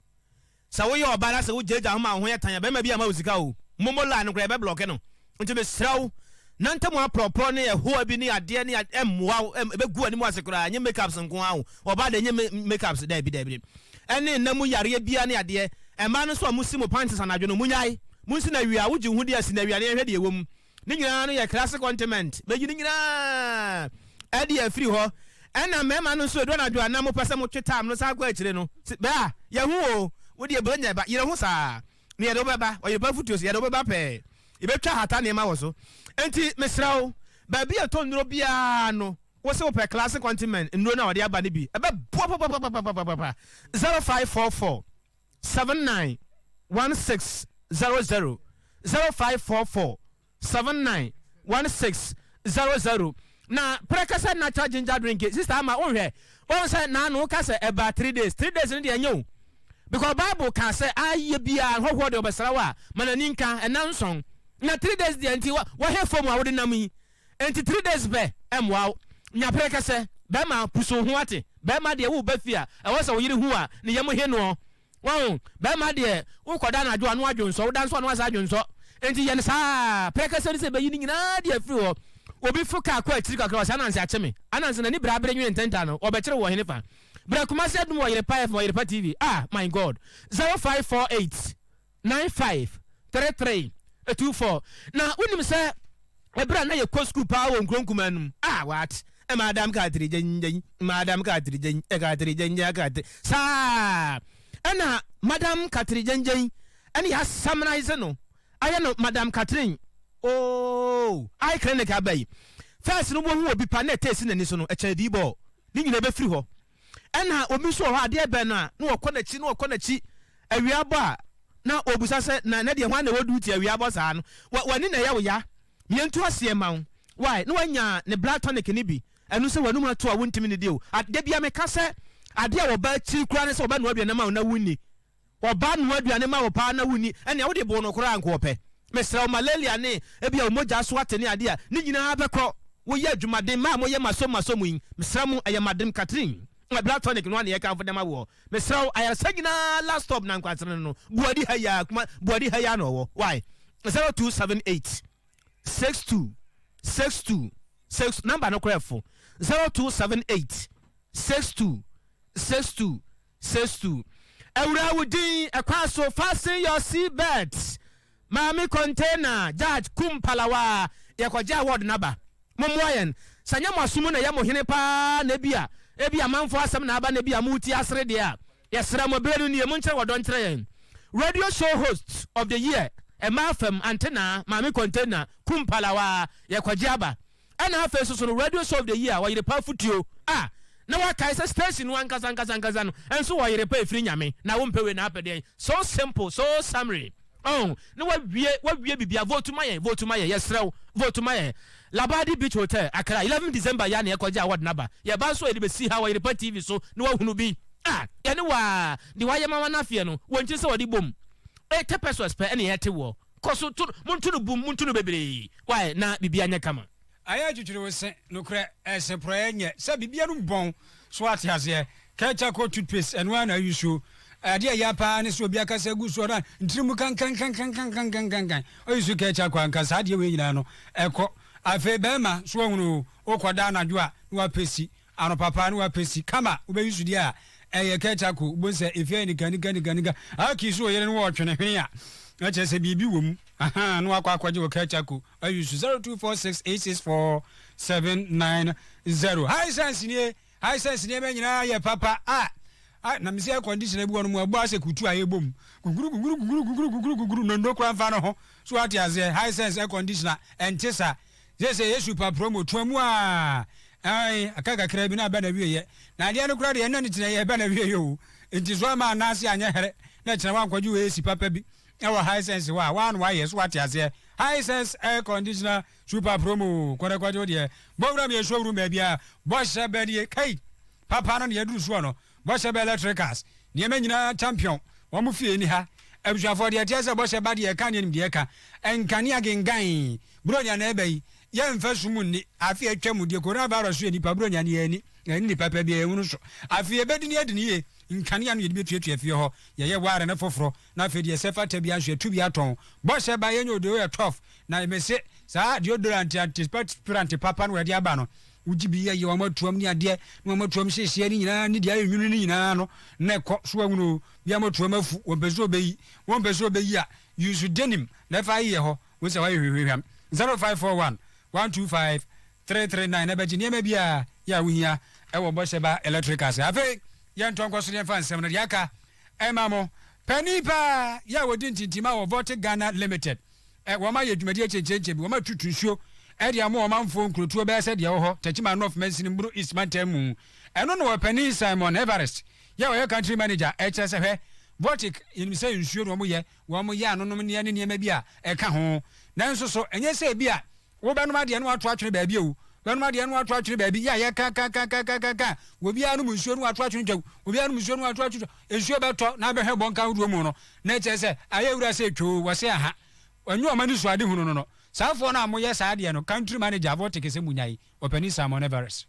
sa wo ye obara se wo jeja ho ma ho ye tan ye bema bia ma usika wo momola no kra be block no nti be srew nantamu apropro ne ho abi ni ade ne emwa ebegu ani mu asekura anye makeups nko awo oba de nye makeups da bi ene namu yare bia ne ade ema no so amusi panties anadwo no munyai munsi na wia wogi hu de asi na wia ne hwe de ewom ne nyina no ye classic ornament beji ne nyina ade afiri ho ena mema no so do na dwo anam pese mo twetam no sa kwa akire no ba ye hu o wo de banya ba yire hu sa ne ye do beba o ye ba futuo ye do beba pe ibetwa hata ne ma wo so enti mesrawo ba bia to ndro bia no wo se wo pe classic continent ndro na wode aba ne bi ebe 0544 79 1600 0544 79 1600 na prekasa na cha ginger drink sister ama onhwe won say na no ka say eba 3 days ne de enyo because Bible can say aye bia hoho de obesrawa mananinka enanson na 3 days de anti wa he form wa wode nam yi anti 3 days be emwa nya preka se bema puso ho ate bema de wo ba fia e wo se wo yiri hu a ne yem he no wo bema de wo koda na adwo anu adwonso wo dan so anu asa adwonso enti ye ne sa preka se be yi ni nyina de afiri ho obi fuka akwa atiri kakra wasa nanse acheme ananse na ni bra bra nwen tenta no obekere wo hene fa bra kuma se dum wo Oyerepa for Oyerepa TV my god 0548 95 33 24 na unim se ebra na ye ko school pa wo nkronkumanum what madam katri jenjen madam katri jenjen katri jenjen katri sa ana madam katri jenjen ani ya summarize no aya no madam Catherine I clinic abay first no wo obi pa na tesi na ni so no echadi bo ni nyina be free ho ena obi so ho ade be na no okọ na chi awia ba na obusa se na de ho na wodu ti awia bo sa no wani na ya wo ya mientu ase ma wo why no wanya ne blood tonic ni bi enu se wanu ma to a wontimi ne dio ade bia me ka se ade a wo ba chi kura ne se wo ba no aduane ma na wuni wo ba no aduane ma wo pa na wuni ena wo de bo no kura anko ope mesra malaria ne ebia omoja so atene ade a ni nyina abekọ wo ye adwumaden ma mo ye maso mu yin mesra mu aye madam Catherine blood tonic no na ye kan fo dem awo mesra aye sagina last stop na nkwatene no buadi haya kuma buadi haya no wo why 0278 62 62 6 number no correct for 0278 62 62 62 Ewura wudi akwaso fasten your seat belts Mami container Judge Kumpalawa yakoja word naba momoyen sanya masumu na yamo hene pa na ebia manfo asem na aba na bia muti asre de a yesra mo brenu ne mu nkyere wodon kyere yen radio show host of the year emafem antenna Mami container Kumpalawa yakoja aba ana afa so radio show of the year Oyerepa futuo na waka isa station one kasa no enso Oyerepa efiri nyame na wo mpewe na apede so simple so summary no we bibia vote maye yesrew vote maye Labadi Beach Hotel Accra 11 December ya na ekoja award naba ye ba so e be see how Oyerepa TV so no wahunu bi ene wa di waye mama na fie no wonchi se wodi bom 80 pesos per ene yete wo koso muntunu bum muntunu bebre why na bibia nya kama aya jujure wo se no kra ese proyenye se bibia no bon so ate ase kecha ko toothpaste and one are you so ade ya pa ne so obi akasa gu so ran ntrimu kan oyisu kecha kwa nkasa ade we nyina no ekọ afe bema so hunu okoda anadwo a wa pesi ano papa ne wa pesi kama obeyisu dia eye kecha ko bonse efia ni ganiga aki so yere ne wo twene hwen a na chese bibi wom no akwaje wo kecha ko oyisu 0246864790 high sense ne me nyina ye papa na misi air condition ebu onu mu abu ase kutu aye bom guguru no ndo kwa mfa no ho so ati aze high sense air conditioner entisa je super promo twamu akaka kra bi na ba na wiye na ade no kra de na ni tena ye ba na wiye yo enti so ma na ase anya here na tena wa kwaju we si papa bi e wa high sense wa no wa ye so ati aze high sense air conditioner super promo kwara kwaju de bowra me showroom ba bia bo sha ba de kai papa no ye duru so no Boshe be electricals niema nyina champion wo mu fie ni ha abusuafo de tia se boshe ba de ka ne nim de ka enkane agengan bronya na ebai ye mfa sumu ni afi atwam de coronavirus ye nipa bronya ne ani ni papa bi ehunu so afi ebedi ni adini ye nkane anu ye de betuatua fie ho ye ware na foforo na afi de sefa ta bi ahwe tu bi aton boshe ba ye nyodo ye 12 na emese sa deodorant antiperspirant papa no de aba no ujibi ye wa matuam ni ade no matuam hyehyɛ ni nyina ni de ayununu ni nyina no na kɔ so awunu bia matuam afu wo beso obeyi a use denim na fa ye ho wo se wa hwehwehwam 0541 125 339 na baji niema bia ya wuhia e wo bɔhyɛ ba electricals afi ye ntonko so ne fa nsɛm no de aka e mamo panipa ya wodi ntintima wo Vote Ghana Limited wo ma ye dwumadi echenche bi wo ma tutu nsuo edi amo o manfo nkrotuo be se de wo ho techima north mensin mburu eastman temu eno no wapani Simon Everest ya wo country manager HSF hwe Votic in say nsuo no mo ye anonom ne ne niema bi a eka ho nanso so enye se bi a wo be no ma de no ato atwene ba bi o be no ma de no ato atwene ba bi ya ye ka wo bi anu nsuo no ato atwene twa wo bi anu nsuo no ato atwene nsuo be to na be hwe bonka wudo mu no na eche se ayewura se two wo se aha anyu amani so ade hunu no saafo na mo ye saade no country manager Votic se munyai opani Simon Everest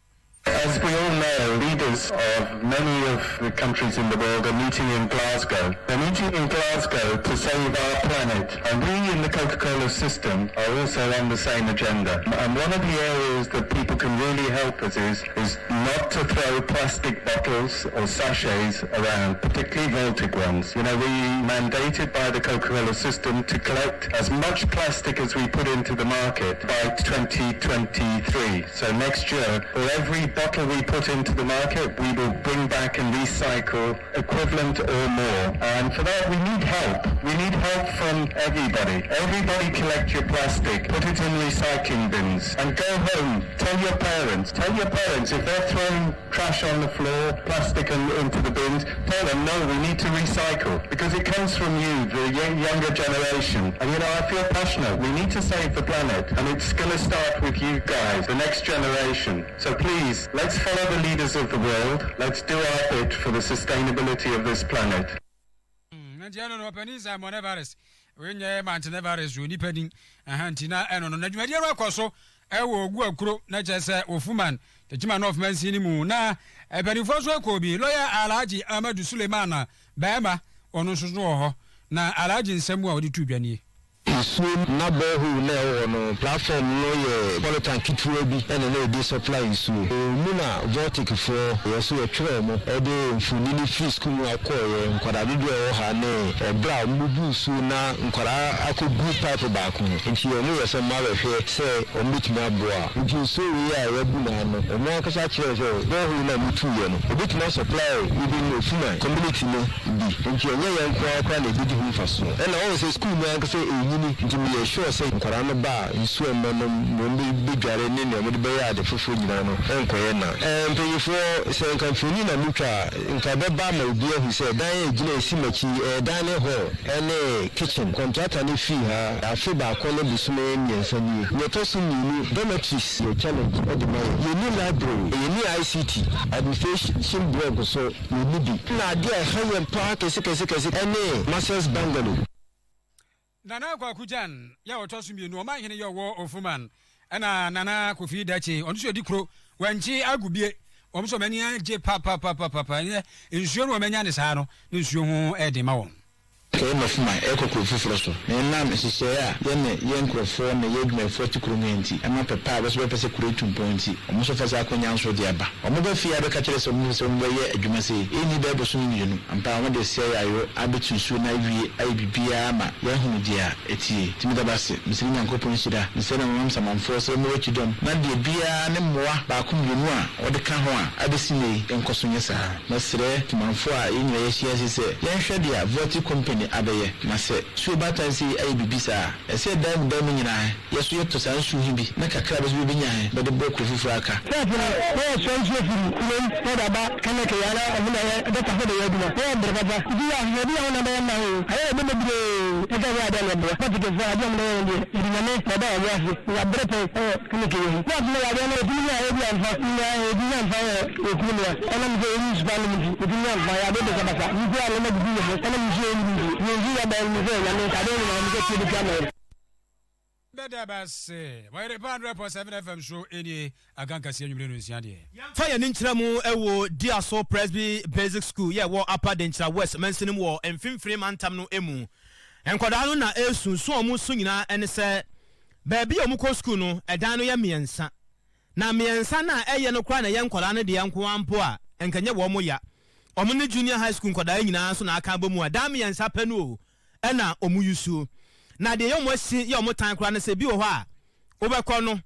As we all know, leaders of many of the countries in the world are meeting in Glasgow. They're meeting in Glasgow to save our planet. And we in the Coca-Cola system are also on the same agenda. And one of the areas that people can really help us is not to throw plastic bottles or sachets around, particularly Baltic ones. You know, we mandated by the Coca-Cola system to collect as much plastic as we put into the market by 2023. So next year, for every bottle we put into the market, we will bring back and recycle equivalent or more. And for that, we need help. We need help from everybody. Everybody collect your plastic, put it in recycling bins, and go home. Tell your parents if they're throwing trash on the floor, plastic into the bins, tell them, no, we need to recycle, because it comes from you, the younger generation. And you know, I feel passionate. We need to save the planet, and it's going to start with you guys, the next generation. So please, let's follow the leaders of the world. Let's do our bit for the sustainability of this planet. Ewo gu akuro na chese ofuman the chairman of Mansini mu na ebenifo so ekobi lawyer Alhaji Amadu Suleiman Bema onu so ho na Alhaji nsemu a odi tudwane isu na bohu na ewo no platform no ye politan kitwe bi ene na edi supply isu mu na vortic for yeso etwere mo ede mfunini free school mu akoye nkwada dodo ewo ha ne ebra mubu isu na nkwada akogu pipe back nti ye no yese ma hwe se omitimi aboa nti isu wi a yabu na no mo akasa kire se bohu na mutuye no obitima supply even no funa community no bi nti ye nkwa na ebidi hu faso ena o se school na akasa nti me sure say nkara no ba nsu emma no mo be dware ni ne mo de be ya de fofo nyina no enkoye na mpeyifo se nka mfuni na mutwa nka be ba ma obi ahu se dan egina esi machi dan ne ho ene kitchen contractor ne fi ha afi ba ko no bisume nyensa ni ne to so ni dormitories ye challenge e de ma ye ni library ye ni ICT administration blog so ye ni bi na de ha ye pa kese ene masters bungalow Nana kwa kujan ya otosu mienu oma hene yo wo ofuman ana nana kofi dachi onu so dikro wanchi agubie omso mani age papa nsuo no manya ne saa no nsuo ho e de ma won ke ma fuma e kokro fufuro so na hihye ya ye nkrofo na ye dwuma 40 kromenti ama papa be so be pese kuretu ponti omso fa za akonya nso de aba omo ba fia be ka kire so mo so mo ye adwuma se eni be bo so nyinu ampa mo de se ayo abetu nsuo na wie ai bibia ma ye hu dia etie timi da base misiri nyankopon shida misiri na mo samanfo so mo wechidom na de bia ne mmoa ba ko mienu a ode ka ho a abesi nei enkoso nye saa na sere timanfo a enye ye hia se ye hwe dia voti company abeye na se su bata si ai bibisa ese dam nyina yeso yeto san su hibi na kakra be bi nya be de boku fufu aka so so ku da ba kana ke yana amuna ya da ta da yadu ko da baba biya ya na ba na ai be be da ya da le ba ta ke fa da le ni ne da ya ya brete kana ke ya na ya da ne biya ya biya fa ya biya fa ku ne ana mi je ni ba ni biya fa ya be da ba ni biya le na biya ana mi je ni ya ba ni ze ya ne ka de na mi ke ti kamera Beda base Oyerepa 100.7 FM show eni aganka si enwure no nsia de fire ni nkyira mu ewo Diaso Presby Basic School ye wo Upper Denchira West Mansin mu wo emfimfiri mantam no emu enkoda no na esunsu omu so nyina ene se baabi omu ko school no edan no ye miensa na miensa na eye no kra na ye nkoda no de yanko ampo a enkanye wo mu ya omu ni junior high school nkoda nyina so na aka ba mu a da miensa panu o ena omu yusu na de yomo si yomo tan kra na se bi wo ho a obekọ no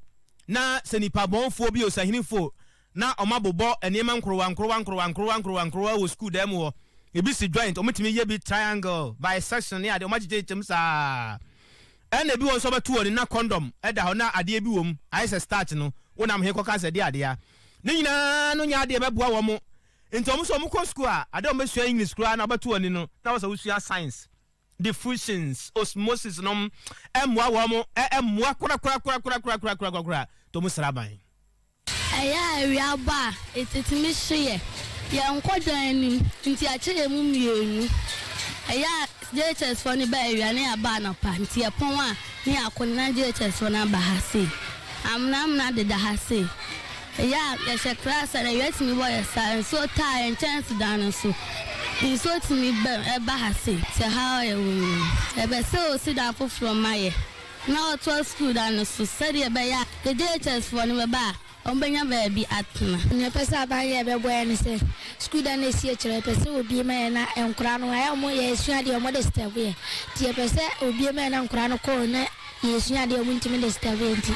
na se nipa bonfo bi osahinifo na omabobo enema nkrowa wo school dem ho ebi si joint omotimi ye bi triangle bisection ne ade omagije chem sa ena bi won so beto woni na condom eda ho na ade bi wom aise start no wonam he koka se de ade a ne nyina no nya ade beboa wo mo entom so mo ko school a ade o mesua English school na beto woni no na wo so usua science diffusions osmosis nom emwa wo mo emwa kura to musraban aya area ba etetimi hye ya nkodan ni nti a cheye mu mienu aya JHS for ni ba area ne aba na pa nti epon a ni akonna JHS for na ba ha se amna de da ha se Yeah, yes, a class and I me boy, so tired and chance down so. You so to me, Bahasi, so how I will. Ever so sit down from my. Now it was school down so study about the daters for the bar. Ombenya baby atna. Ne pesa ba ye be boy ni se. School dan esi e chere pesa obi me na enkura no ya mo ye esua de mo de step ye. Tie pesa obi me na enkura no ko na ye esua de mo ntimi de step ye nti.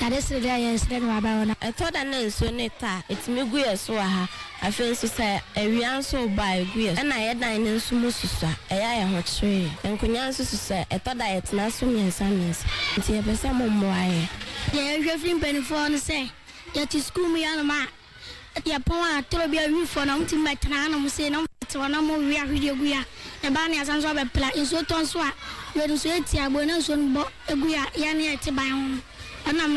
Na de se de ya nsre no aba wona. E to da na nso ne ta. Etimi gu ye so ha. Afen so say ewian so ba gu ye. Na ye dan ne nso mu susua. E ya ye ho kire. Enkunya nso susua. E to da ye tena so miensa. Nti ye pesa mo mo aye. Ye hwefin penifo no say yet school me and ma at your power to be a roof for now to my tanam say no to one more we are video guya and banny as answer a plan in so ton swat where to say tia bonus on bo a guya yani at by home and I'm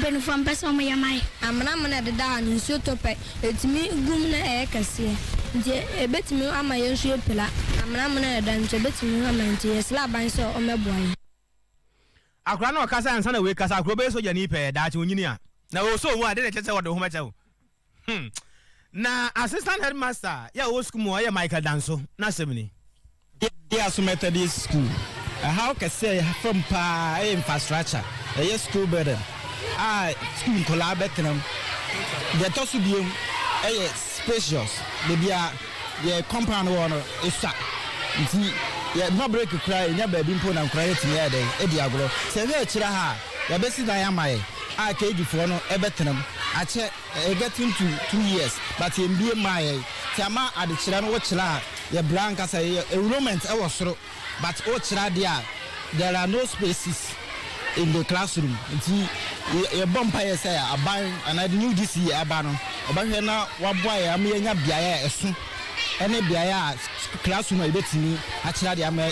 been from person on my mind. I'm not at the down in so tope. It's me gumna e kasi. A bit me on my own shoe pillar. I'm not at the bit me on my slab and so on my boy. Akrano kasa and son away kasa grobe so yanipe that unia. Now also one didn't tell what the home. Na assistant headmaster, ya school ya Michael Danso, na 70. Yeah, so Methodist school. How can say from infrastructure, a school burden. School collaborating them. The toss will be spacious. They be a compound one is shut. Yeah, no break a cry, never been put on credit in the other. Ediagro. Say, Chiraha, the best I am I. I can't give for no Everton. I check getting to 2 years, but in be my Tama at the Chirano Chila, the Blanca say a romance I was so, but Ochradia, there are no spaces in the classroom. A bumpire say a buying, and I knew this year about now what boy I mean, a Bia soon. Any Bia classroom I bet me, actually, I'm a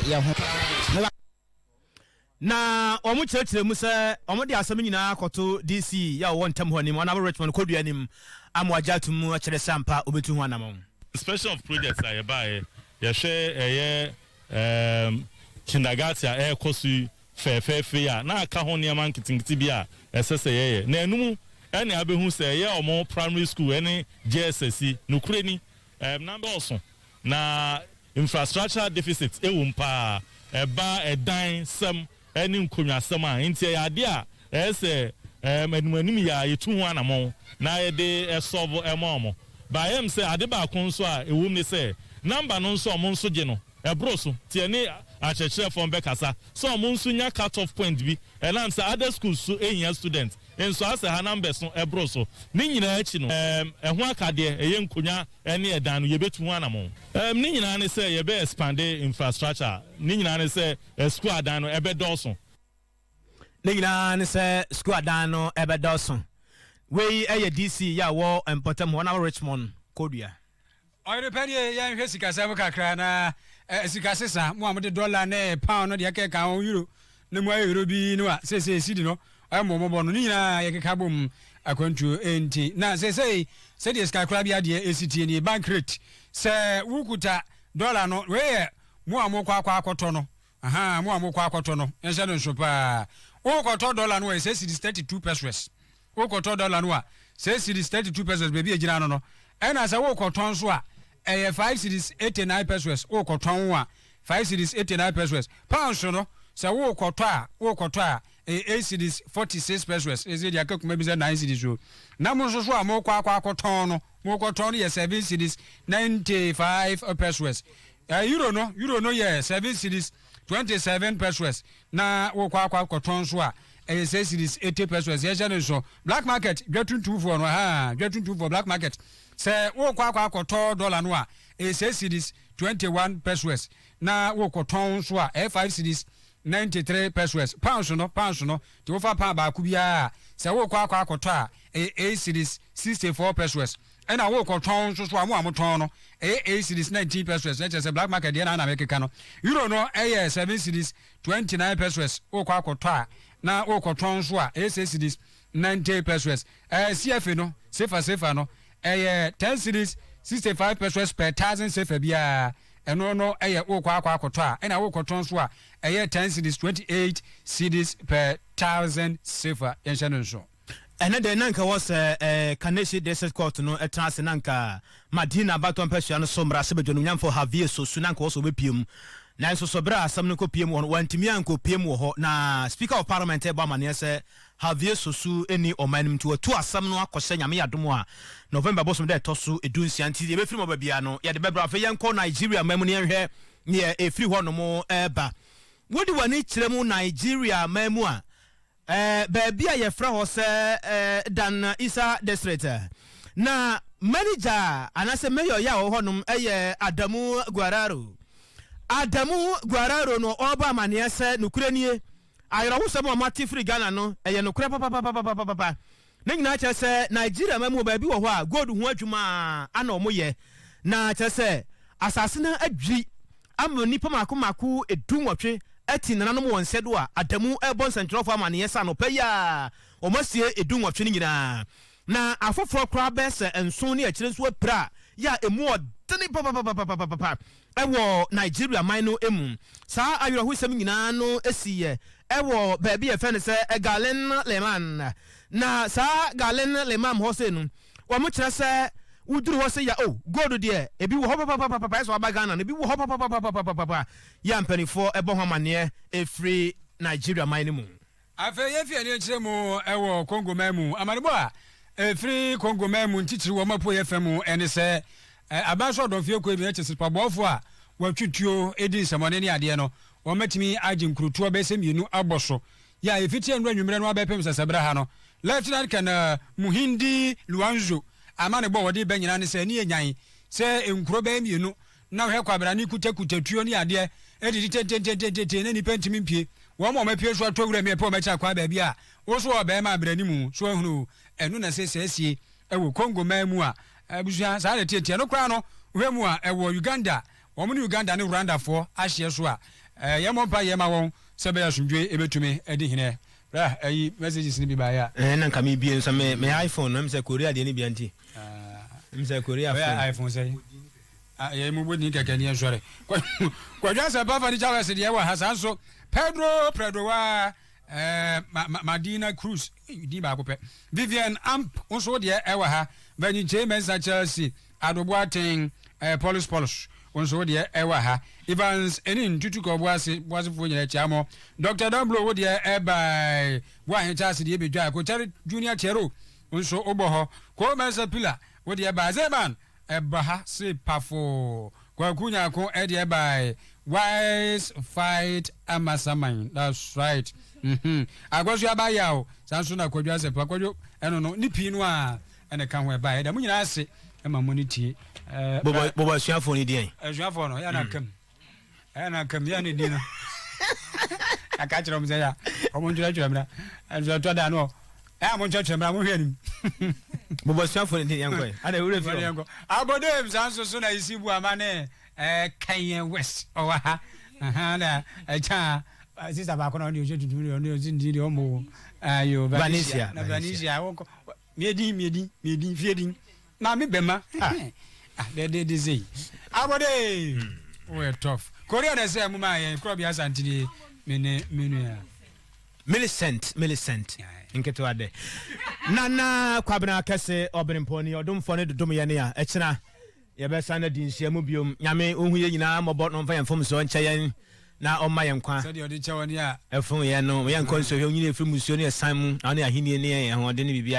na omu church mu se omu de asem nyina akoto DC ya won tam ho nim ona Richmond kodu anim amwajatu mu akere sampa obetu ho anam special of projects aye bae ye hwe kindergarten e kosu fefefe ya na aka ho niam ankitingiti bia esese ye na enum ene abehu se ye omu primary school ene JSS nukure ni number also na infrastructure deficit ewumpa eba edan sem any nkonya sama nti ya de a ese anumanim ya yetu ho anamo na ye de solve emomo ba yem se ade ba kon so a ewum ni se number no so mo nso je no ebro so tie ni achechire from bekasa so mo nso nya cut off point bi elan se other schools so ehia student enso ase ha numbers no ebro so ni nyina achi no eho akade eye nkonya ene edan no ye betu ho anamo ni nyina ne se ye be expand infrastructure ni nyina ne se school adan no ebe dawson ni nyina ne se school adan no ebe dawson we eye DC ya wo important one Richmond kodua Oyerepa ya nhwe sikasa kakra na sikasa sa mo amode dollar na pound no de ka euro na mo euro bi no a se sidi no mo no ni nyina ye keka bom akwantu enti na se de skakra bia de esitie ni bank rate se wukuta dollar no we mo amokwa akoto no mo amokwa akoto no ense no nsopa wukoto dollar no se 32 pesos wukoto dollar no a se 32 pesos baby ejina no ena se wukoto so a 5 cities 89 pesos wukoto a 5 cities 89 pesos pounds no se wukoto a 8 cities 46 pesos is it yakku maybe 9 cities so na mo so amokwa akoto no wukoto no 7 cities 95 pesos euro no yeah 7 cities 27 pesos na wokwa akoto so a 6 cities 80 pesos ye jane so black market gwetuntu for no gwetuntu for black market say wokwa akoto dollar no a 6 cities 21 pesos na wokoto so a 5 cities 93 pesos pounds no ti wo fa pa ba ku bia say wokwa akoto a 8 cities 64 pesos ena wokoto so a mo amoton no 8 cities 19 pesos na say black market dey na America no euro no 7 cities 29 pesos wokwa akoto a na wokoton so a 8 cities 90 pesos CFA no sefa no 10 cities 65 pesos per 1000 sefa bia eno no wokwa akoto a ena wokoton so a 10 cities 28 cities per 1000 sefa yenhye no so de nanka was Kaneshi Desert Court no etrans nanka Madina Baton Persian Sombra Sebedon Nyamfo Havie so sunanka was obepium na so sobra asam no ko piem won wantimi anko piem wo ho na Speaker of Parliament e ba mane se Havie Sosu eni omanim to asam no akose nyame yadom a November bosom de toso edunsia nti e be firi mo ba bia no ye de bebra fa yenko Nigeria mamu ne hwe ne e firi ho no mo eba wodi wani kiremu Nigeria mamu a baby a yefra ho se Dan Isa District na manager anase mayor ya ho honum eye Adamu Guararo no oba mane se nukurenie ayra ho se mo mati free Ghana no eye nukure papa na nyina che se Nigeria mamu baby wo ho a gold ho adwuma ana omoye na che se asase na adwi amoni pamaku edunwotwe ati nananom won sedo a Adamu ebon central farm an yesa no paya o masie edunwotwe nyina na afoforo kra bese enso ne akire nso apra ya emu odene papa ewo Nigeria mino emu sa ayro sem nyina no esiye ewo baby e fene se Galen Leman na sa Galen Leman ho se no wo mo kire se uduru ho se ya gold de ebi wo papa so abagana ebi wo papa ya mpanifo ebo ho mane e free Nigeria mine mu afa ye fi ani kire mu ewo Congo mamu amanebo a e free Congo mamu ntitiri wo mapo ye fam ene se abanso do fie ko ebi na chese pabofo a watwutuo edi nsamone ne ade no wo matimi aginkrutuo be se mienu aboso ya efiti enru anwumre no abepem sasabra ha no Lieutenant Colonel Muhindi Luanzo amane bo wodi banyina ne se ne enyan se enkuro ba mienu na hwe kwabra ni kutakutatuo ne ade edidi tete ne ni pentimi mpie wo mo mapie so atowura me pe o mecha kwa ba bia wo so oba ma brani mu so ehunu enu na se sesie ewo Congo mamu a abusia sa le tete no kra no hwe mu a ewo Uganda wo mu ni Uganda ne Rwanda fo ahye so a ye mo mpa ye ma won se be asundwe ebetumi edi hene bra ayi messages ni bi ba ya na nka mi bi nso me iPhone no mse Korea de ni bi anti mse Korea phone iPhone say ye mu bodi keke ni ensure kwa jasa pa fa ni chawa se de wa hasanso Pedro wa Madina Cruz di ba ko pe Vivian Amp onso de ewa ha banyi James Chelsea Adoboaten Polish onso de ewa ha Evans enin tutuko boase fo nyina chiamo Dr. Damblo wo de by wa hen Chelsea de bedwa ko Junior Chero onso oboho ko Mensa Pila wo de ba Zeman ebaha se pafo kwa kunya ko e de by Wise Fight Amasaman. That's right. Agwasu abaya o sanso na kwadwa se pa kwadwo eno no ni pinu a ene kan ho ba da munyina ase e ma moniti bobo suafo ni dien suafo no ya na kam ya ni dino aka chiro mze ya omonjura chiro mra anjo to da no amonjura chiro mra mo hwe ni bobo suafo ni dien ko ada ure fi abode sanso so na isibu amane Kanye West owa ha na cha sister ba kono ni o jeju ni o zindi omo ayo Vanessa woko miedi fiedin na me bema de say abode we tough Korea na say muma ye kro bia santini menu ya Millicent inketo ade nana kwabena kase obenimponi odomfo ne dodom ye ne a ekina ye be sana di nhyiamu biom nyame ohu ye nyina mobo no mfa yemfom so nkyɛyen na ɔma yɛn kwa sɛ de ɔde kyɛwɔ ne a ɛfom yɛ no yɛn kɔnso hwɛ nyina efiri musuo ne san mu ane ahenie ne yɛn ho de ne bibia